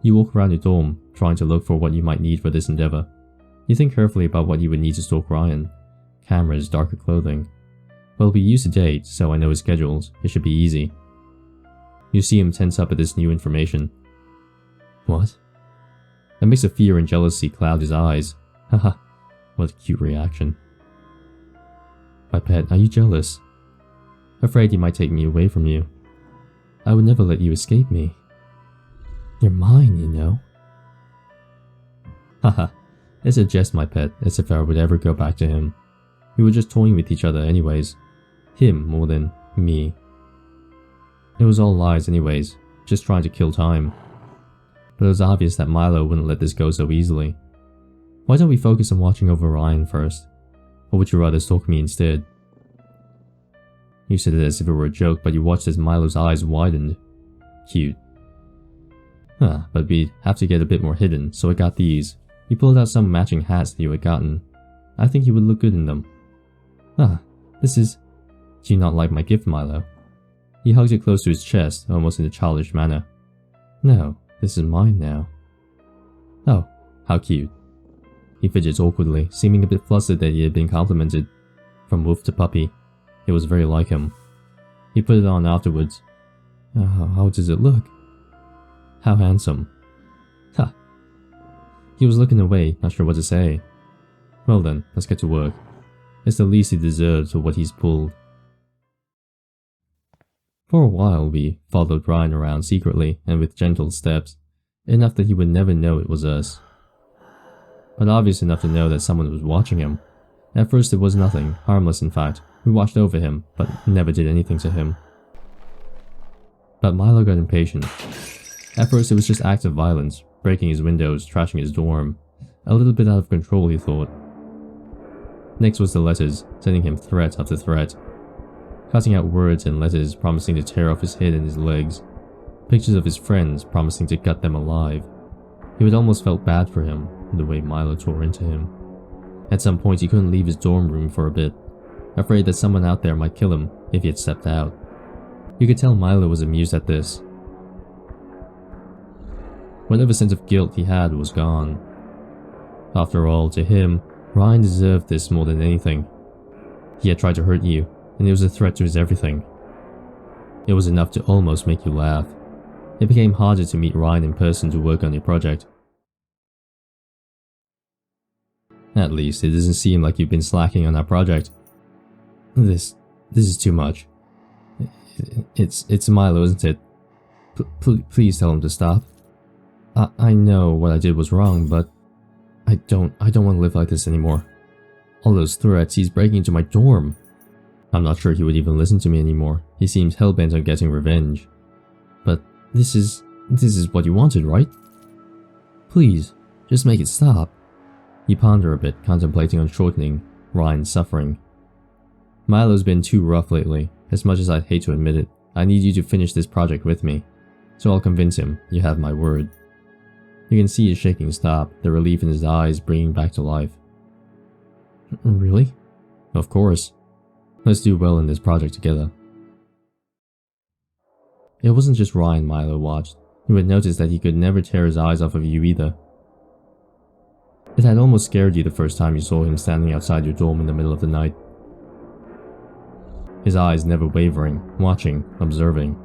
A: You walk around your dorm, trying to look for what you might need for this endeavor. You think carefully about what you would need to stalk Ryan. Cameras, darker clothing. Well, we used to date, so I know his schedules. It should be easy. You see him tense up at this new information. What? A mix of fear and jealousy cloud his eyes. Haha, what a cute reaction. My pet, are you jealous? Afraid you might take me away from you. I would never let you escape me. You're mine, you know. Haha, it's a jest, my pet, as if I would ever go back to him. We were just toying with each other anyways. Him more than me. It was all lies anyways, just trying to kill time. But it was obvious that Milo wouldn't let this go so easily. Why don't we focus on watching over Ryan first? Or would you rather stalk me instead? You said it as if it were a joke, but you watched as Milo's eyes widened. Cute. Huh, but we'd have to get a bit more hidden, so I got these. He pulled out some matching hats that you had gotten. I think you would look good in them. Ah, this is... Do you not like my gift, Milo? He hugs it close to his chest, almost in a childish manner. No, this is mine now. Oh, how cute. He fidgets awkwardly, seeming a bit flustered that he had been complimented. From wolf to puppy. It was very like him. He put it on afterwards. How does it look? How handsome. Ha! He was looking away, not sure what to say. Well then, let's get to work. It's the least he deserves for what he's pulled. For a while we followed Ryan around secretly and with gentle steps, enough that he would never know it was us. But obvious enough to know that someone was watching him. At first it was nothing, harmless in fact. We watched over him, but never did anything to him. But Milo got impatient. At first it was just acts of violence, breaking his windows, trashing his dorm. A little bit out of control, he thought. Next was the letters, sending him threat after threat. Cutting out words and letters promising to tear off his head and his legs. Pictures of his friends promising to gut them alive. He had almost felt bad for him, the way Milo tore into him. At some point he couldn't leave his dorm room for a bit, afraid that someone out there might kill him if he had stepped out. You could tell Milo was amused at this. Whatever sense of guilt he had was gone. After all, to him, Ryan deserved this more than anything. He had tried to hurt you, and it was a threat to his everything. It was enough to almost make you laugh. It became harder to meet Ryan in person to work on your project. At least, it doesn't seem like you've been slacking on our project. This is too much. It's Milo, isn't it? Please tell him to stop. I know what I did was wrong, but I don't want to live like this anymore. All those threats, he's breaking into my dorm. I'm not sure he would even listen to me anymore. He seems hellbent on getting revenge. But this is what you wanted, right? Please, just make it stop. You ponder a bit, contemplating on shortening Ryan's suffering. Milo's been too rough lately. As much as I'd hate to admit it, I need you to finish this project with me. So I'll convince him, you have my word. You can see his shaking stop, the relief in his eyes bringing back to life. Really? Of course. Let's do well in this project together. It wasn't just Ryan Milo watched. He would notice that he could never tear his eyes off of you either. It had almost scared you the first time you saw him standing outside your dorm in the middle of the night. His eyes never wavering, watching, observing.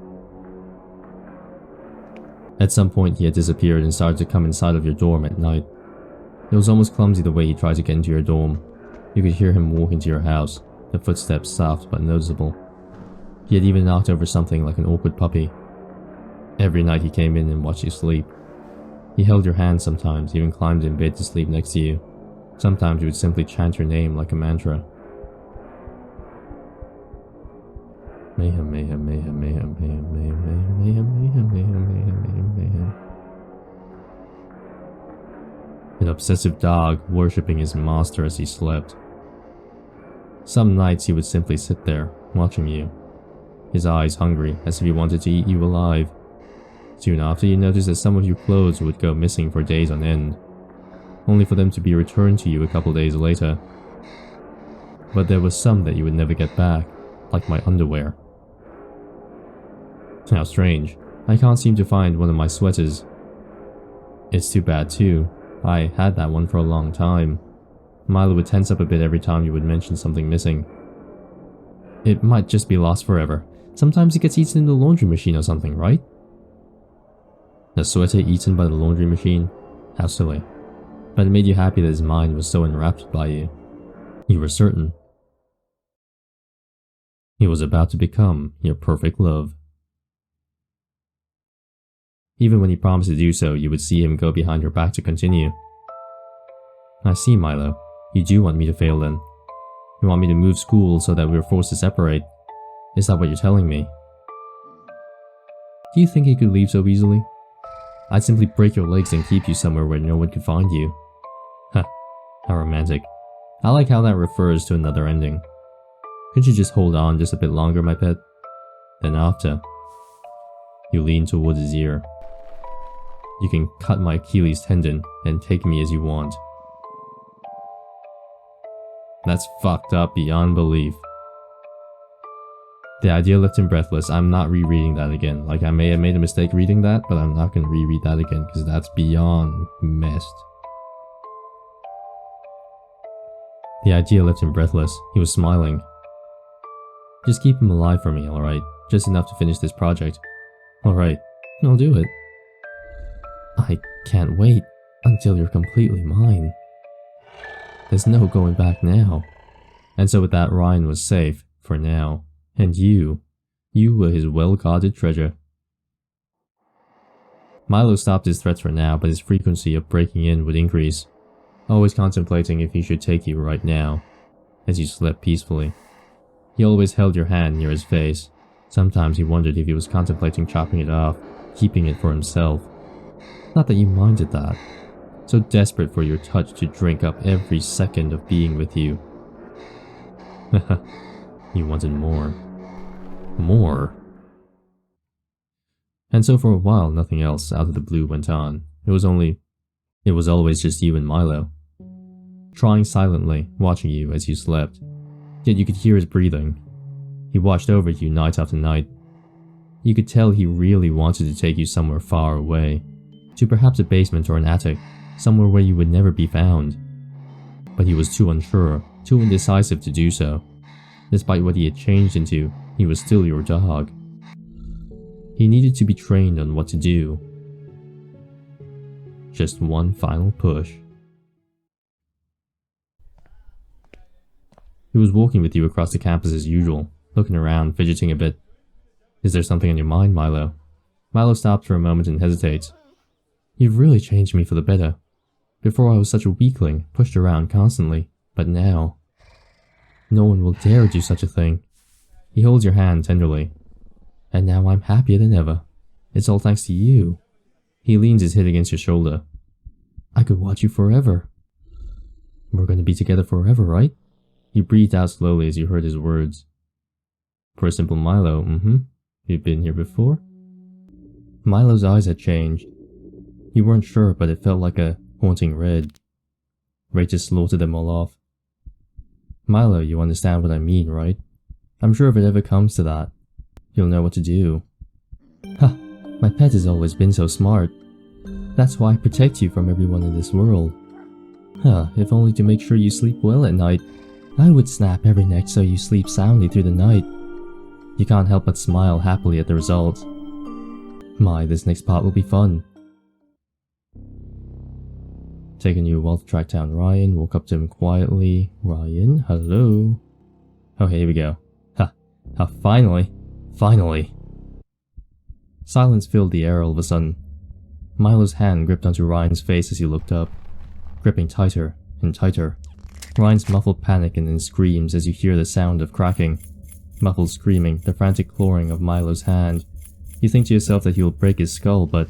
A: At some point he had disappeared and started to come inside of your dorm at night. It was almost clumsy the way he tried to get into your dorm. You could hear him walk into your house, the footsteps soft but noticeable. He had even knocked over something like an awkward puppy. Every night he came in and watched you sleep. He held your hand sometimes, even climbed in bed to sleep next to you. Sometimes he would simply chant your name like a mantra. Mayhem, mayhem, mayhem, mayhem, mayhem, mayhem, mayhem, mayhem, mayhem, mayhem, mayhem, mayhem, mayhem. An obsessive dog worshipping his master as he slept. Some nights he would simply sit there, watching you, his eyes hungry as if he wanted to eat you alive. Soon after, you noticed that some of your clothes would go missing for days on end, only for them to be returned to you a couple days later. But there was some that you would never get back, like my underwear. How strange, I can't seem to find one of my sweaters. It's too bad too, I had that one for a long time. Milo would tense up a bit every time you would mention something missing. It might just be lost forever. Sometimes it gets eaten in the laundry machine or something, right? A sweater eaten by the laundry machine? How silly. But it made you happy that his mind was so enraptured by you. You were certain. He was about to become your perfect love. Even when he promised to do so, you would see him go behind your back to continue. I see, Milo. You do want me to fail then. You want me to move school so that we're forced to separate. Is that what you're telling me? Do you think he could leave so easily? I'd simply break your legs and keep you somewhere where no one could find you. Huh, how romantic. I like how that refers to another ending. Couldn't you just hold on just a bit longer, my pet? Then after, you lean towards his ear. You can cut my Achilles tendon and take me as you want. That's fucked up beyond belief. The idea left him breathless. I'm not rereading that again. Like, I may have made a mistake reading that, but I'm not going to reread that again because that's beyond messed. The idea left him breathless. He was smiling. Just keep him alive for me, alright? Just enough to finish this project. Alright, I'll do it. I can't wait until you're completely mine. There's no going back now. And so with that, Ryan was safe, for now. And you were his well-guarded treasure. Milo stopped his threats for now, but his frequency of breaking in would increase, always contemplating if he should take you right now, as you slept peacefully. He always held your hand near his face. Sometimes he wondered if he was contemplating chopping it off, keeping it for himself. Not that you minded that. So desperate for your touch to drink up every second of being with you. You wanted more. More. And so for a while, nothing else out of the blue went on. It was always just you and Milo. Trying silently, watching you as you slept. Yet you could hear his breathing. He watched over you night after night. You could tell he really wanted to take you somewhere far away. To perhaps a basement or an attic, somewhere where you would never be found. But he was too unsure, too indecisive to do so. Despite what he had changed into, he was still your dog. He needed to be trained on what to do. Just one final push. He was walking with you across the campus as usual, looking around, fidgeting a bit. Is there something on your mind, Milo? Milo stopped for a moment and hesitates. You've really changed me for the better. Before I was such a weakling, pushed around constantly, but now... No one will dare do such a thing. He holds your hand tenderly. And now I'm happier than ever. It's all thanks to you. He leans his head against your shoulder. I could watch you forever. We're going to be together forever, right? He breathed out slowly as you heard his words. For a simple Milo, You've been here before? Milo's eyes had changed. You weren't sure, but it felt like a haunting red. Ray just slaughtered them all off. Milo, you understand what I mean, right? I'm sure if it ever comes to that, you'll know what to do. Ha! My pet has always been so smart. That's why I protect you from everyone in this world. Huh, if only to make sure you sleep well at night. I would snap every neck so you sleep soundly through the night. You can't help but smile happily at the result. My, this next part will be fun. Taking you a while to track down Ryan, walk up to him quietly. Ryan, hello? Okay, here we go. Ha, finally. Finally. Silence filled the air all of a sudden. Milo's hand gripped onto Ryan's face as he looked up, gripping tighter and tighter. Ryan's muffled panic and then screams as you hear the sound of cracking. Muffled screaming, the frantic clawing of Milo's hand. You think to yourself that he will break his skull, but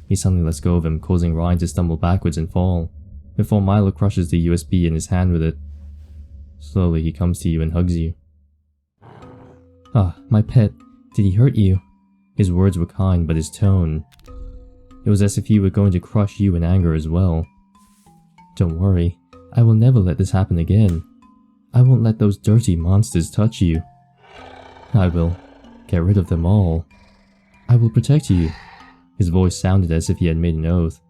A: he suddenly lets go of him, causing Ryan to stumble backwards and fall, before Milo crushes the USB in his hand with it. Slowly he comes to you and hugs you. "Ah, my pet, did he hurt you?" His words were kind, but his tone... It was as if he were going to crush you in anger as well. "Don't worry, I will never let this happen again. I won't let those dirty monsters touch you. I will get rid of them all. I will protect you." His voice sounded as if he had made an oath,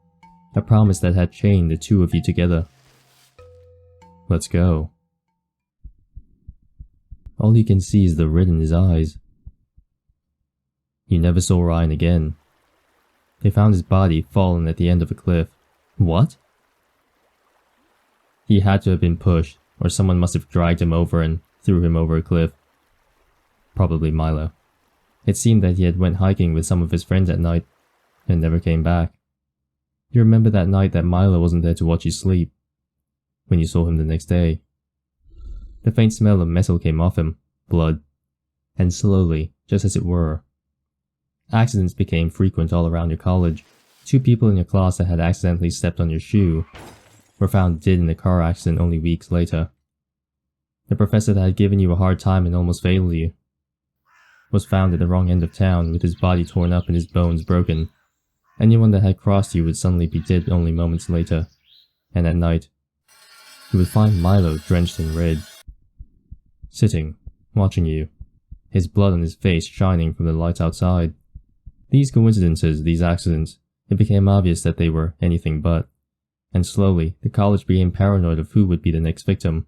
A: a promise that had chained the two of you together. "Let's go." All you can see is the red in his eyes. You never saw Ryan again. They found his body fallen at the end of a cliff. What? He had to have been pushed, or someone must have dragged him over and threw him over a cliff. Probably Milo. It seemed that he had went hiking with some of his friends at night and never came back. You remember that night that Milo wasn't there to watch you sleep, when you saw him the next day. The faint smell of metal came off him, blood, and slowly, just as it were. Accidents became frequent all around your college. 2 people in your class that had accidentally stepped on your shoe were found dead in a car accident only weeks later. The professor that had given you a hard time and almost failed you was found at the wrong end of town with his body torn up and his bones broken. Anyone that had crossed you would suddenly be dead only moments later, and at night, you would find Milo drenched in red, sitting, watching you, his blood on his face shining from the lights outside. These coincidences, these accidents, it became obvious that they were anything but, and slowly the college became paranoid of who would be the next victim.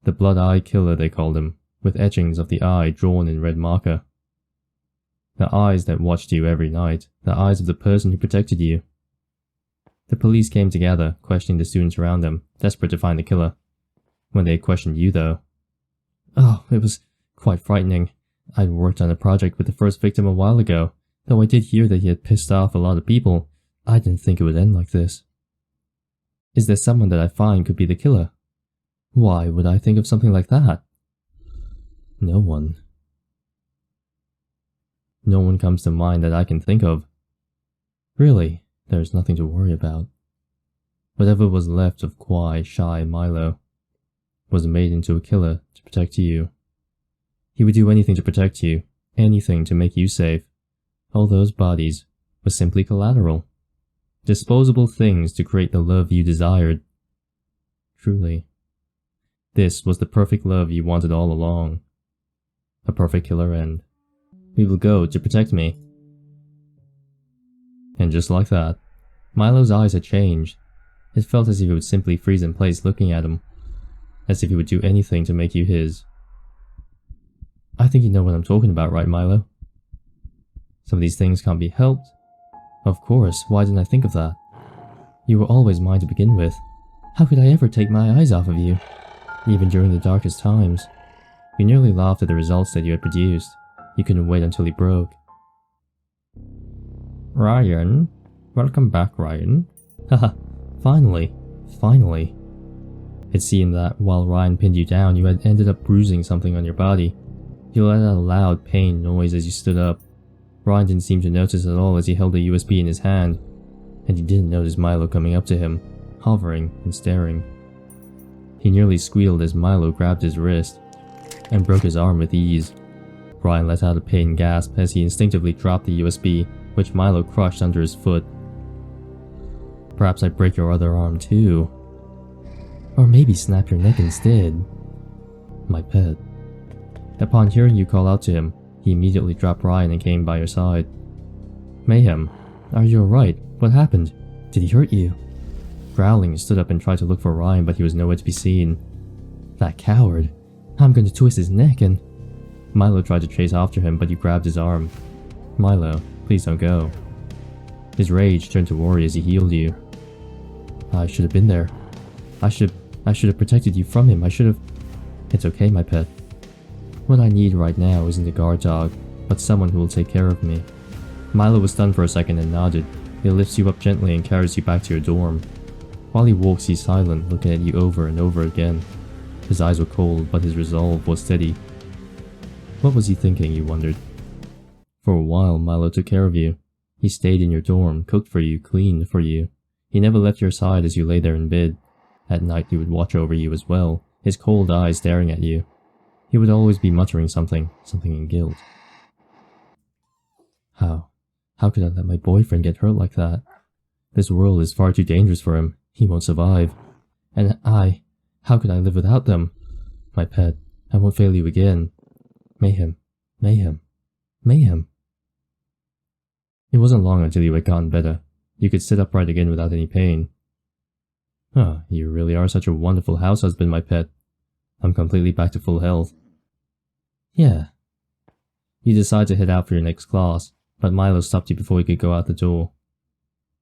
A: The blood eye killer, they called him, with etchings of the eye drawn in red marker. The eyes that watched you every night, the eyes of the person who protected you. The police came together, questioning the students around them, desperate to find the killer. When they questioned you, though, "Oh, it was quite frightening. I'd worked on a project with the first victim a while ago, though I did hear that he had pissed off a lot of people. I didn't think it would end like this. Is there someone that I find could be the killer? Why would I think of something like that? No one. No one comes to mind that I can think of. Really, there's nothing to worry about. Whatever was left of shy Milo was made into a killer to protect you. He would do anything to protect you, anything to make you safe. All those bodies were simply collateral. Disposable things to create the love you desired. Truly, this was the perfect love you wanted all along. A perfect killer end. We will go to protect me." And just like that, Milo's eyes had changed. It felt as if he would simply freeze in place looking at him, as if he would do anything to make you his. I think you know what I'm talking about, right, Milo? Some of these things can't be helped. Of course, why didn't I think of that? You were always mine to begin with. How could I ever take my eyes off of you? Even during the darkest times. You nearly laughed at the results that you had produced. You couldn't wait until he broke. Ryan? Welcome back, Ryan. Haha, finally. It seemed that while Ryan pinned you down, you had ended up bruising something on your body. You let out a loud pain noise as you stood up. Ryan didn't seem to notice at all as he held the USB in his hand, and he didn't notice Milo coming up to him, hovering and staring. He nearly squealed as Milo grabbed his wrist and broke his arm with ease. Ryan let out a pained gasp as he instinctively dropped the USB, which Milo crushed under his foot. Perhaps I break your other arm too. Or maybe snap your neck instead. My pet. Upon hearing you call out to him, he immediately dropped Ryan and came by your side. Mayhem, are you alright? What happened? Did he hurt you? Growling, you stood up and tried to look for Ryan, but he was nowhere to be seen. That coward. I'm going to twist his neck and... Milo tried to chase after him, but you grabbed his arm. Milo, please don't go. His rage turned to worry as he healed you. I should have been there. I should have protected you from him. It's okay, my pet. What I need right now isn't a guard dog, but someone who will take care of me. Milo was stunned for a second and nodded. He lifts you up gently and carries you back to your dorm. While he walks, he's silent, looking at you over and over again. His eyes were cold, but his resolve was steady. What was he thinking, you wondered? For a while, Milo took care of you. He stayed in your dorm, cooked for you, cleaned for you. He never left your side as you lay there in bed. At night he would watch over you as well, his cold eyes staring at you. He would always be muttering something in guilt. How could I let my boyfriend get hurt like that? This world is far too dangerous for him. He won't survive. And how could I live without them? My pet, I won't fail you again. Mayhem. Mayhem. Mayhem. It wasn't long until you had gotten better. You could sit upright again without any pain. You really are such a wonderful house husband, my pet. I'm completely back to full health. Yeah. You decide to head out for your next class, but Milo stopped you before you could go out the door.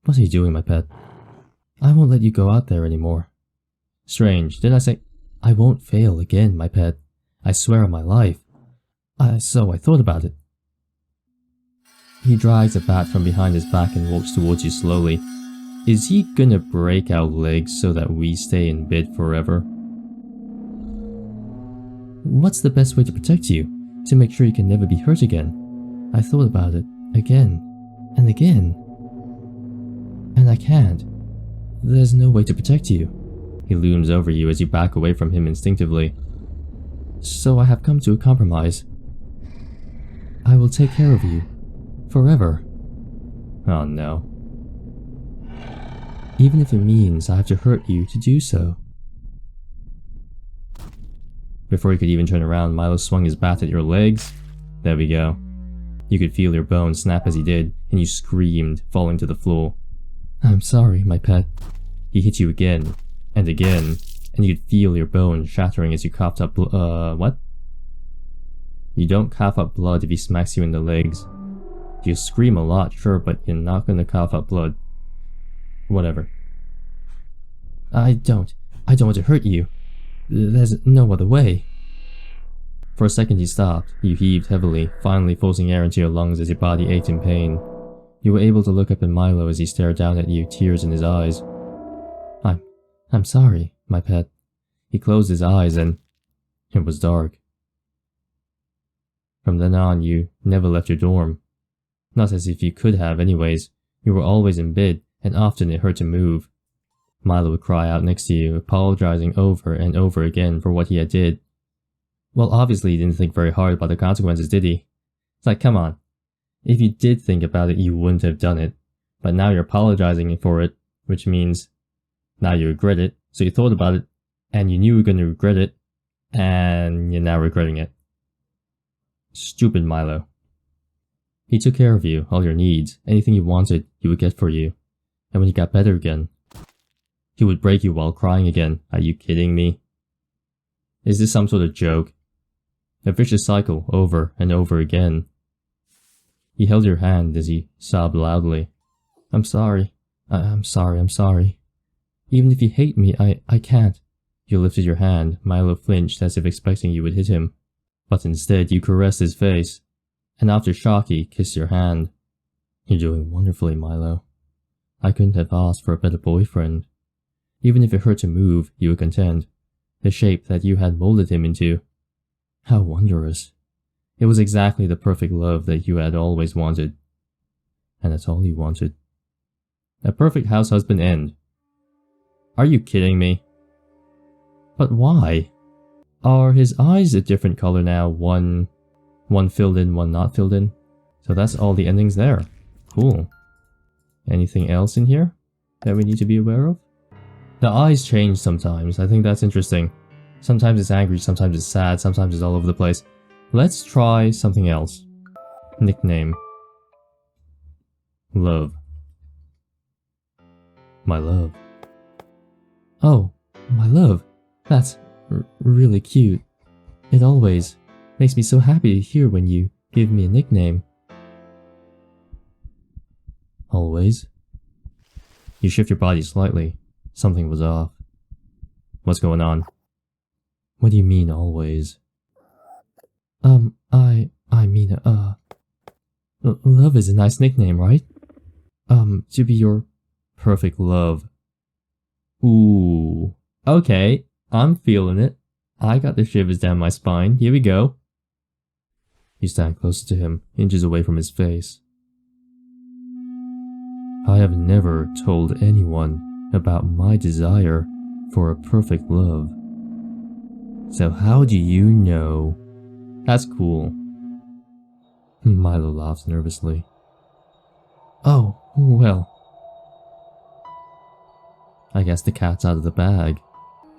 A: What are you doing, my pet? I won't let you go out there anymore. Strange, didn't I say? I won't fail again, my pet. I swear on my life. So I thought about it. He drags a bat from behind his back and walks towards you slowly. Is he gonna break our legs so that we stay in bed forever? What's the best way to protect you? To make sure you can never be hurt again? I thought about it again and again. And I can't. There's no way to protect you. He looms over you as you back away from him instinctively. So I have come to a compromise. I will take care of you. Forever. Oh no. Even if it means I have to hurt you to do so. Before you could even turn around, Milo swung his bat at your legs. There we go. You could feel your bones snap as he did, and you screamed, falling to the floor. I'm sorry, my pet. He hit you again, and you could feel your bones shattering as you coughed up what? You don't cough up blood if he smacks you in the legs. You scream a lot, sure, but you're not gonna cough up blood. Whatever. I don't want to hurt you. There's no other way. For a second you stopped. You heaved heavily, finally forcing air into your lungs as your body ached in pain. You were able to look up at Milo as he stared down at you, tears in his eyes. I'm sorry, my pet. He closed his eyes and it was dark. From then on, you never left your dorm. Not as if you could have anyways. You were always in bed, and often it hurt to move. Milo would cry out next to you, apologizing over and over again for what he had did. Well, obviously he didn't think very hard about the consequences, did he? It's like, come on. If you did think about it, you wouldn't have done it. But now you're apologizing for it, which means now you regret it. So you thought about it, and you knew you were going to regret it, and you're now regretting it. Stupid Milo. He took care of you, all your needs, anything you wanted, he would get for you. And when you got better again, he would break you while crying again. Are you kidding me? Is this some sort of joke? A vicious cycle, over and over again. He held your hand as he sobbed loudly. I'm sorry. I'm sorry. Even if you hate me, I can't. You lifted your hand. Milo flinched as if expecting you would hit him. But instead you caressed his face. And after shock he kissed your hand. You're doing wonderfully, Milo. I couldn't have asked for a better boyfriend. Even if it hurt to move, you were content. The shape that you had molded him into. How wondrous. It was exactly the perfect love that you had always wanted. And that's all you wanted. A perfect house husband end. Are you kidding me? But why? Are his eyes a different color now? One filled in, one not filled in? So that's all the endings there. Cool. Anything else in here that we need to be aware of? The eyes change sometimes. I think that's interesting. Sometimes it's angry, sometimes it's sad, sometimes it's all over the place. Let's try something else. Nickname. Love. My love. Oh, my love. That's really cute. It always makes me so happy to hear when you give me a nickname. Always? You shift your body slightly. Something was off. What's going on? What do you mean, always? I mean, love is a nice nickname, right? To be your perfect love. Ooh. Okay, I'm feeling it. I got the shivers down my spine. Here we go. You stand closer to him, inches away from his face. I have never told anyone about my desire for a perfect love. So how do you know? That's cool. Milo laughs nervously. Oh, well. I guess the cat's out of the bag.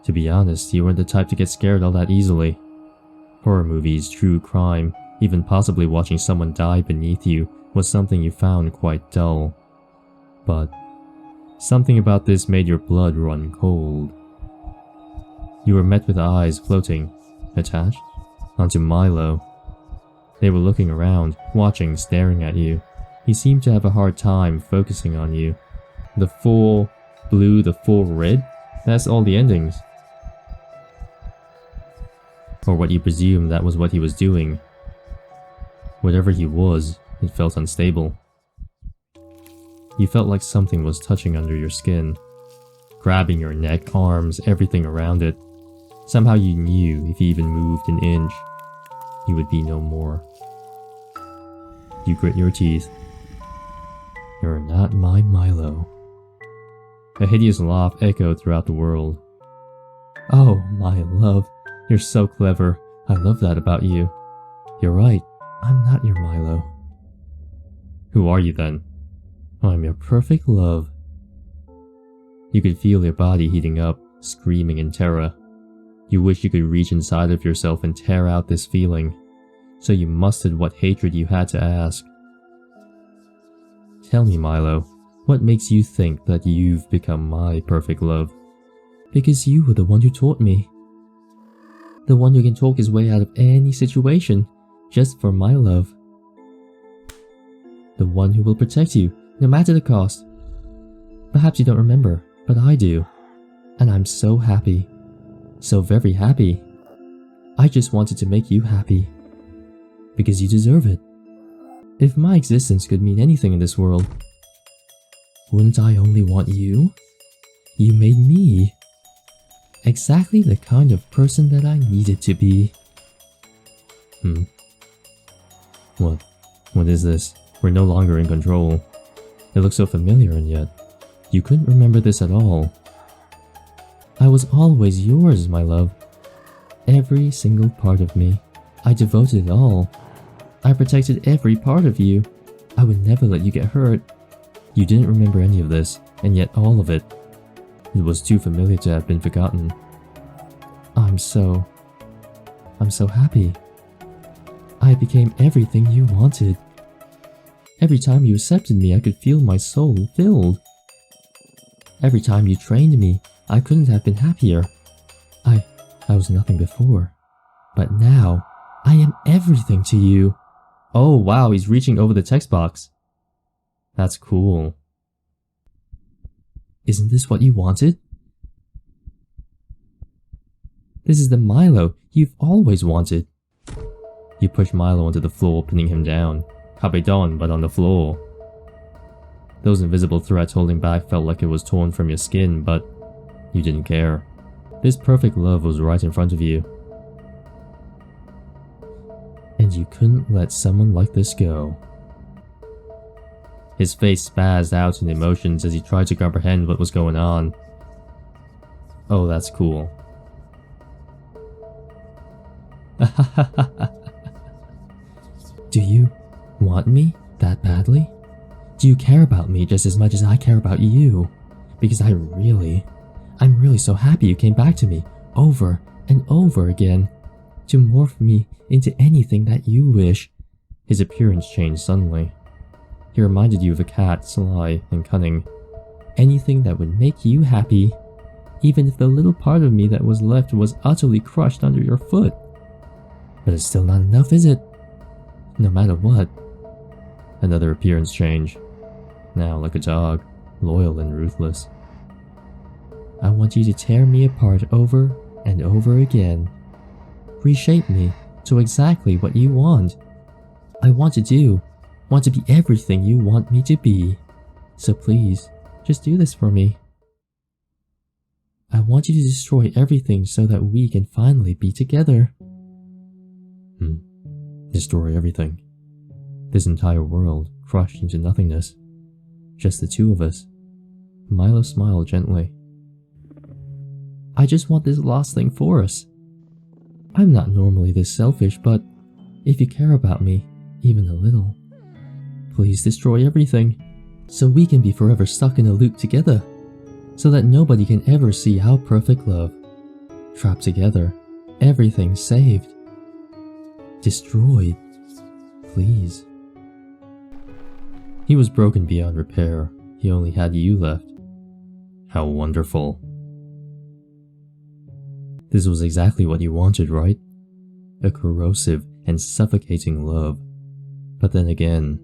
A: To be honest, you weren't the type to get scared all that easily. Horror movies, true crime, even possibly watching someone die beneath you was something you found quite dull. But something about this made your blood run cold. You were met with eyes floating, attached, onto Milo. They were looking around, watching, staring at you. He seemed to have a hard time focusing on you. The full blue, the full red, that's all the endings. Or what you presume that was what he was doing. Whatever he was, it felt unstable. You felt like something was touching under your skin, grabbing your neck, arms, everything around it. Somehow you knew if he even moved an inch, you would be no more. You grit your teeth. You're not my Milo. A hideous laugh echoed throughout the world. Oh, my love, you're so clever. I love that about you. You're right, I'm not your Milo. Who are you then? I'm your perfect love. You could feel your body heating up, screaming in terror. You wish you could reach inside of yourself and tear out this feeling, so you mustered what hatred you had to ask. Tell me, Milo, what makes you think that you've become my perfect love? Because you were the one who taught me. The one who can talk his way out of any situation, just for my love. The one who will protect you, no matter the cost. Perhaps you don't remember, but I do. And I'm so happy. So very happy. I just wanted to make you happy. Because you deserve it. If my existence could mean anything in this world, wouldn't I only want you? You made me. Exactly the kind of person that I needed to be. What is this? We're no longer in control. It looks so familiar and yet, you couldn't remember this at all. I was always yours, my love. Every single part of me. I devoted it all. I protected every part of you. I would never let you get hurt. You didn't remember any of this, and yet all of it. It was too familiar to have been forgotten. I'm so happy. I became everything you wanted. Every time you accepted me, I could feel my soul filled. Every time you trained me, I couldn't have been happier. I was nothing before. But now, I am everything to you. Oh wow, he's reaching over the text box. That's cool. Isn't this what you wanted? This is the Milo you've always wanted. You push Milo onto the floor, pinning him down. Capedon, but on the floor. Those invisible threads holding back felt like it was torn from your skin, but you didn't care. This perfect love was right in front of you. And you couldn't let someone like this go. His face spazzed out in emotions as he tried to comprehend what was going on. Oh, that's cool. Do you want me that badly? Do you care about me just as much as I care about you? Because I'm really so happy you came back to me over and over again to morph me into anything that you wish. His appearance changed suddenly. He reminded you of a cat, sly and cunning. Anything that would make you happy, even if the little part of me that was left was utterly crushed under your foot. But it's still not enough, is it? No matter what. Another appearance change. Now like a dog, loyal and ruthless. I want you to tear me apart over and over again. Reshape me to exactly what you want. I want to be everything you want me to be. So please, just do this for me. I want you to destroy everything so that we can finally be together. Destroy everything. This entire world crushed into nothingness. Just the two of us. Milo smiled gently. I just want this last thing for us. I'm not normally this selfish, but if you care about me, even a little, please destroy everything, so we can be forever stuck in a loop together, so that nobody can ever see our perfect love. Trapped together, everything saved. Destroyed. Please. He was broken beyond repair. He only had you left. How wonderful. This was exactly what you wanted, right? A corrosive and suffocating love. But then again,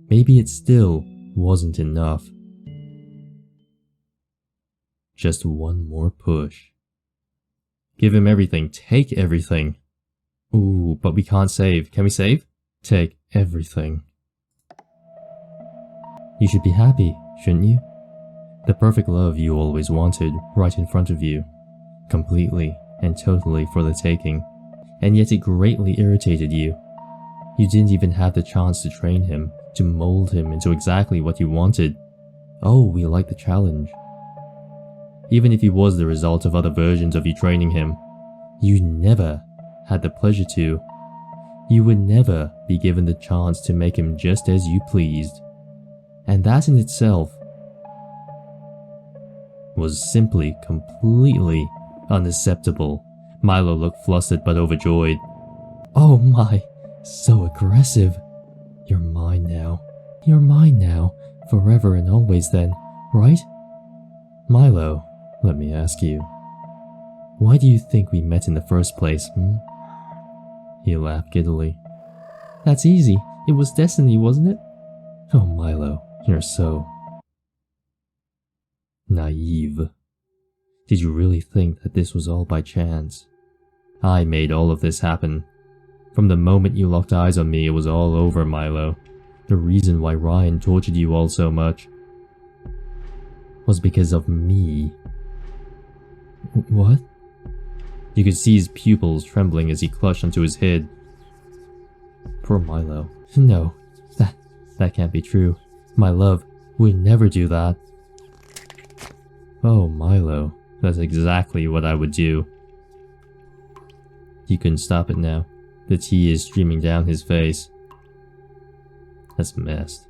A: maybe it still wasn't enough. Just one more push. Give him everything. Take everything. Ooh, but we can't save. Can we save? Take everything. You should be happy, shouldn't you? The perfect love you always wanted right in front of you. Completely and totally for the taking. And yet it greatly irritated you. You didn't even have the chance to train him, to mold him into exactly what you wanted. Oh, we like the challenge. Even if he was the result of other versions of you training him, you never had the pleasure to. You would never be given the chance to make him just as you pleased. And that in itself was simply completely unacceptable. Milo looked flustered but overjoyed. Oh my, so aggressive. You're mine now. You're mine now, forever and always then, right? Milo, let me ask you, why do you think we met in the first place, He laughed giddily. That's easy. It was destiny, wasn't it? Oh, Milo, you're so naive. Did you really think that this was all by chance? I made all of this happen. From the moment you locked eyes on me, it was all over, Milo. The reason why Ryan tortured you all so much was because of me. What? You could see his pupils trembling as he clutched onto his head. Poor Milo. No, that can't be true. My love would never do that. Oh, Milo, that's exactly what I would do. He couldn't stop it now. The tears streaming down his face. That's messed.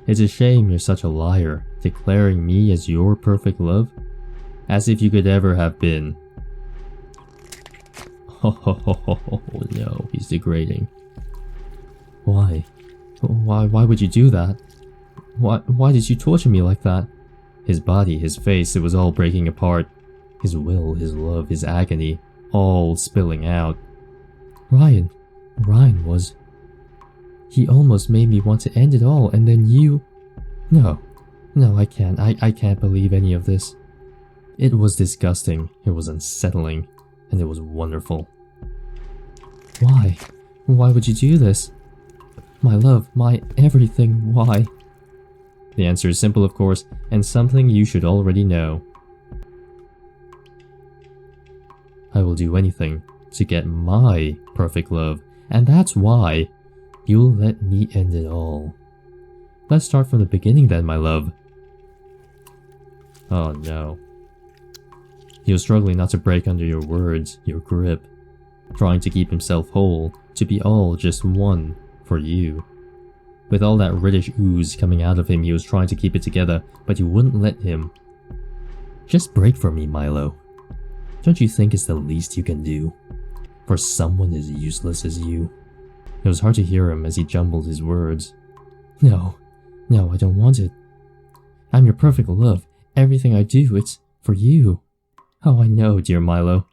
A: It's a shame you're such a liar, declaring me as your perfect love, as if you could ever have been. Oh no, he's degrading. Why? Why would you do that? Why did you torture me like that? His body, his face, it was all breaking apart. His will, his love, his agony, all spilling out. Ryan was... He almost made me want to end it all, and then you... No, I can't. I can't believe any of this. It was disgusting, it was unsettling, and it was wonderful. Why? Why would you do this? My love, my everything, why? The answer is simple, of course, and something you should already know. I will do anything to get my perfect love, and that's why you'll let me end it all. Let's start from the beginning then, my love. Oh no. He was struggling not to break under your words, your grip, trying to keep himself whole, to be all just one for you. With all that reddish ooze coming out of him, he was trying to keep it together, but you wouldn't let him. Just break for me, Milo. Don't you think it's the least you can do? For someone as useless as you. It was hard to hear him as he jumbled his words. No, I don't want it. I'm your perfect love. Everything I do, it's for you. Oh, I know, dear Milo.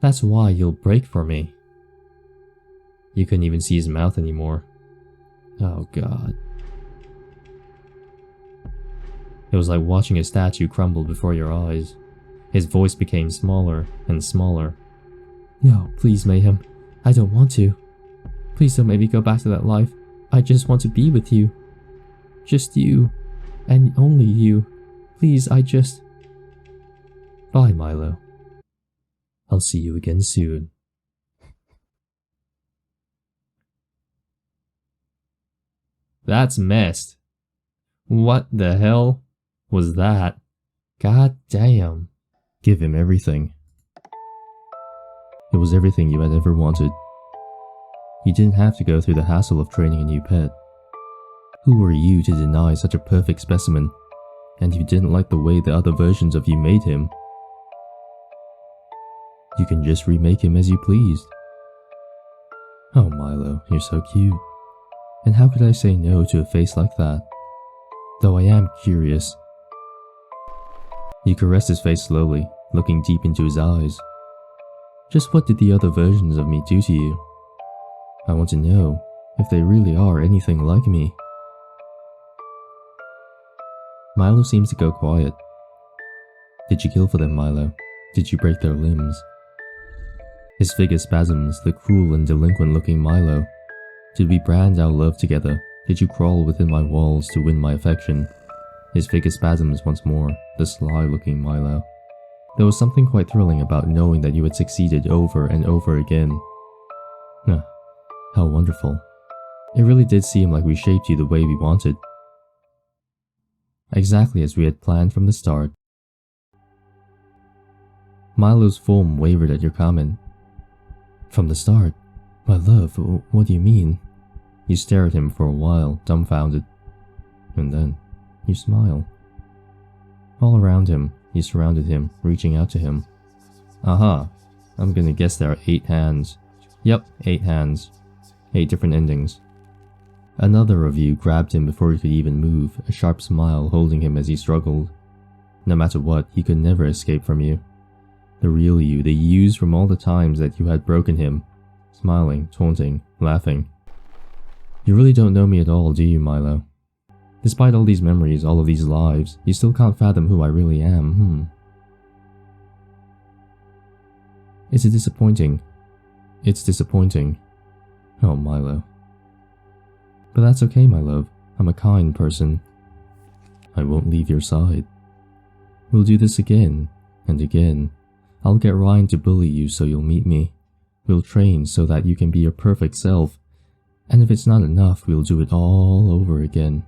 A: That's why you'll break for me. You couldn't even see his mouth anymore. Oh God. It was like watching a statue crumble before your eyes. His voice became smaller and smaller. No, please, Mayhem. I don't want to. Please don't make me go back to that life. I just want to be with you. Just you. And only you. Please, I just... Bye, Milo. I'll see you again soon. That's messed. What the hell was that? God damn. Give him everything. It was everything you had ever wanted. You didn't have to go through the hassle of training a new pet. Who were you to deny such a perfect specimen? And you didn't like the way the other versions of you made him. You can just remake him as you pleased. Oh Milo, you're so cute. And how could I say no to a face like that? Though I am curious. You caressed his face slowly, looking deep into his eyes. Just what did the other versions of me do to you? I want to know if they really are anything like me. Milo seems to go quiet. Did you kill for them, Milo? Did you break their limbs? His figure spasms, the cruel and delinquent looking Milo. Did we brand our love together? Did you crawl within my walls to win my affection? His figure spasms once more, the sly looking Milo. There was something quite thrilling about knowing that you had succeeded over and over again. How wonderful. It really did seem like we shaped you the way we wanted. Exactly as we had planned from the start. Milo's form wavered at your comment. From the start? My love, what do you mean? You stare at him for a while, dumbfounded. And then, you smile. All around him, you surrounded him, reaching out to him. Aha, I'm gonna guess there are 8 hands. Yep, 8 hands. 8 different endings. Another of you grabbed him before he could even move, a sharp smile holding him as he struggled. No matter what, he could never escape from you. The real you, the yous from all the times that you had broken him. Smiling, taunting, laughing. You really don't know me at all, do you, Milo? Despite all these memories, all of these lives, you still can't fathom who I really am, Is it disappointing? It's disappointing. Oh, Milo. But that's okay, my love. I'm a kind person. I won't leave your side. We'll do this again and again. I'll get Ryan to bully you so you'll meet me. We'll train so that you can be your perfect self. And if it's not enough, we'll do it all over again.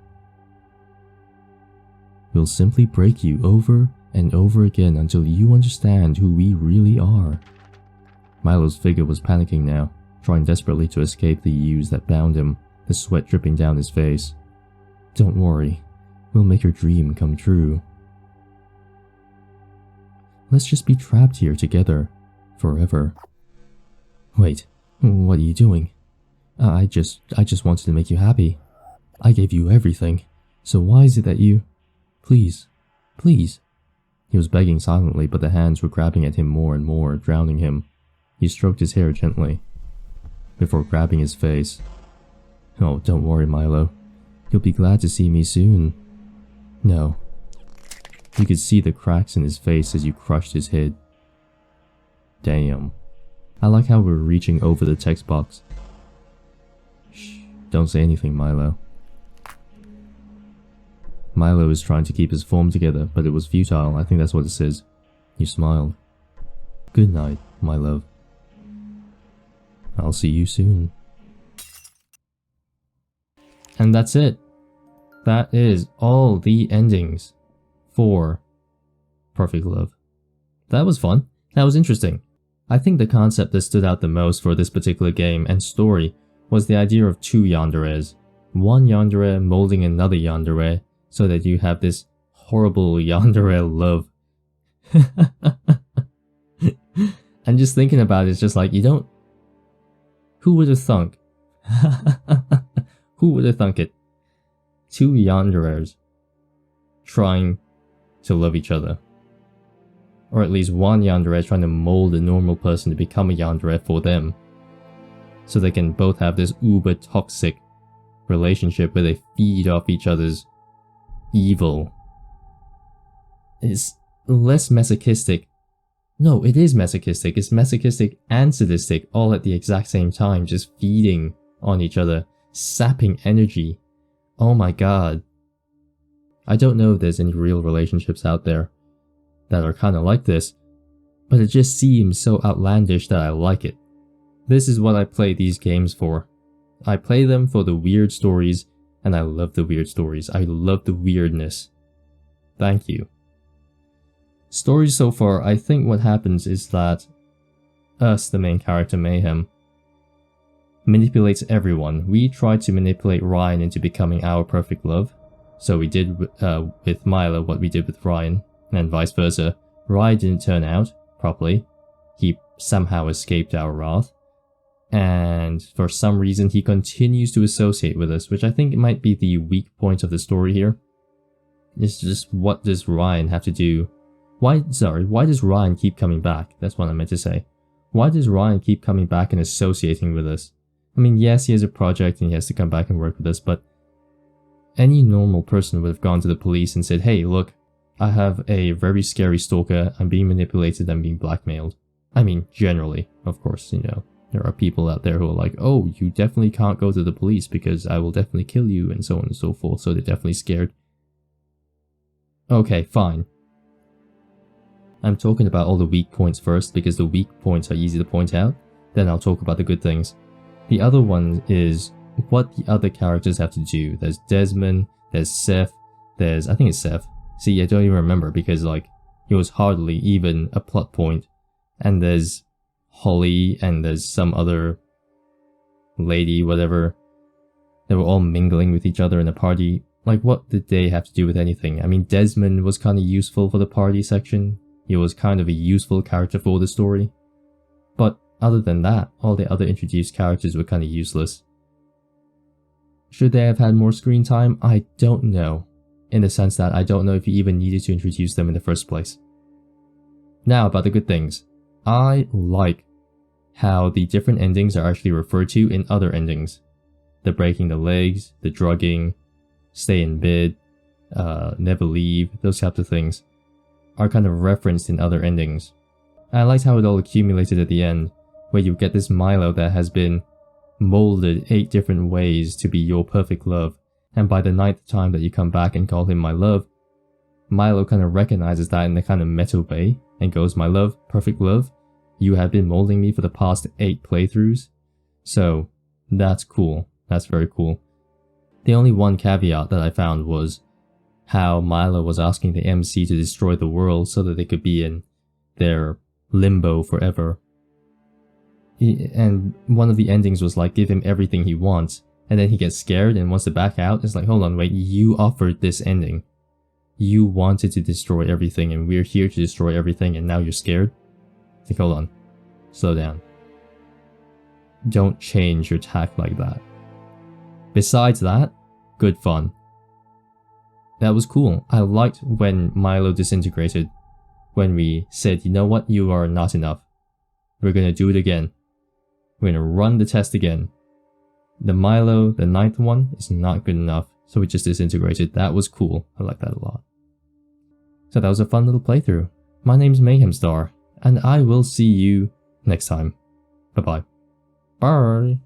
A: We'll simply break you over and over again until you understand who we really are. Milo's figure was panicking now, trying desperately to escape the yous that bound him, the sweat dripping down his face. Don't worry, we'll make your dream come true. Let's just be trapped here together, forever. Wait, what are you doing? I just wanted to make you happy. I gave you everything, so why is it that you... Please, please. He was begging silently, but the hands were grabbing at him more and more, drowning him. He stroked his hair gently, before grabbing his face. Oh, don't worry, Milo. You'll be glad to see me soon. No. You could see the cracks in his face as you crushed his head. Damn. I like how we're reaching over the text box. Shh, don't say anything, Milo. Milo is trying to keep his form together, but it was futile. I think that's what it says. You smiled. Good night, my love. I'll see you soon. And that's it. That is all the endings for Perfect Love. That was fun. That was interesting. I think the concept that stood out the most for this particular game and story was the idea of 2 yanderes. One yandere molding another yandere so that you have this horrible yandere love. And just thinking about it, it's just like, you don't... Who would have thunk? Who would have thunk it? 2 yanderes trying to love each other. Or at least one yandere trying to mold a normal person to become a yandere for them. So they can both have this uber toxic relationship where they feed off each other's evil. It's less masochistic. No, it is masochistic. It's masochistic and sadistic all at the exact same time, just feeding on each other, sapping energy. Oh my god. I don't know if there's any real relationships out there that are kind of like this, but it just seems so outlandish that I like it. This is what I play these games for. I play them for the weird stories, and I love the weird stories. I love the weirdness. Thank you. Stories so far, I think what happens is that us, the main character Mayhem, manipulates everyone. We try to manipulate Ryan into becoming our perfect love. So we did with Milo what we did with Ryan, and vice versa. Ryan didn't turn out properly. He somehow escaped our wrath. And for some reason he continues to associate with us, which I think might be the weak point of the story here. It's just, what does Ryan have to do? Why does Ryan keep coming back? That's what I meant to say. Why does Ryan keep coming back and associating with us? I mean, yes, he has a project and he has to come back and work with us, but any normal person would have gone to the police and said, hey, look, I have a very scary stalker, I'm being manipulated, I'm being blackmailed. I mean, generally, of course, you know. There are people out there who are like, oh, you definitely can't go to the police because I will definitely kill you and so on and so forth, so they're definitely scared. Okay, fine. I'm talking about all the weak points first because the weak points are easy to point out, then I'll talk about the good things. The other one is what the other characters have to do. There's Desmond, there's Seth, I think it's Seth. See, I don't even remember because like, it was hardly even a plot point. And there's Holly, and there's some other lady, whatever. They were all mingling with each other in a party. Like, what did they have to do with anything? I mean, Desmond was kind of useful for the party section. He was kind of a useful character for the story. But other than that, all the other introduced characters were kind of useless. Should they have had more screen time? I don't know. In the sense that I don't know if you even needed to introduce them in the first place. Now about the good things. I like how the different endings are actually referred to in other endings. The breaking the legs, the drugging, stay in bed, never leave, those types of things are kind of referenced in other endings. I liked how it all accumulated at the end, where you get this Milo that has been molded 8 different ways to be your perfect love, and by the 9th time that you come back and call him my love, Milo kind of recognizes that in a kind of meta way and goes, my love, perfect love, you have been molding me for the past 8 playthroughs. So that's cool. That's very cool. The only one caveat that I found was how Milo was asking the MC to destroy the world so that they could be in their limbo forever. And one of the endings was like, give him everything he wants, and then he gets scared and wants to back out. It's like, hold on, wait, you offered this ending. You wanted to destroy everything and we're here to destroy everything and now you're scared? It's like, hold on. Slow down. Don't change your tack like that. Besides that, good fun. That was cool. I liked when Milo disintegrated. When we said, you know what, you are not enough. We're gonna do it again. We're gonna run the test again. The Milo, the 9th one, is not good enough, so we just disintegrated. That was cool. I like that a lot. So that was a fun little playthrough. My name's Mayhemstar, and I will see you next time. Bye-bye. Bye.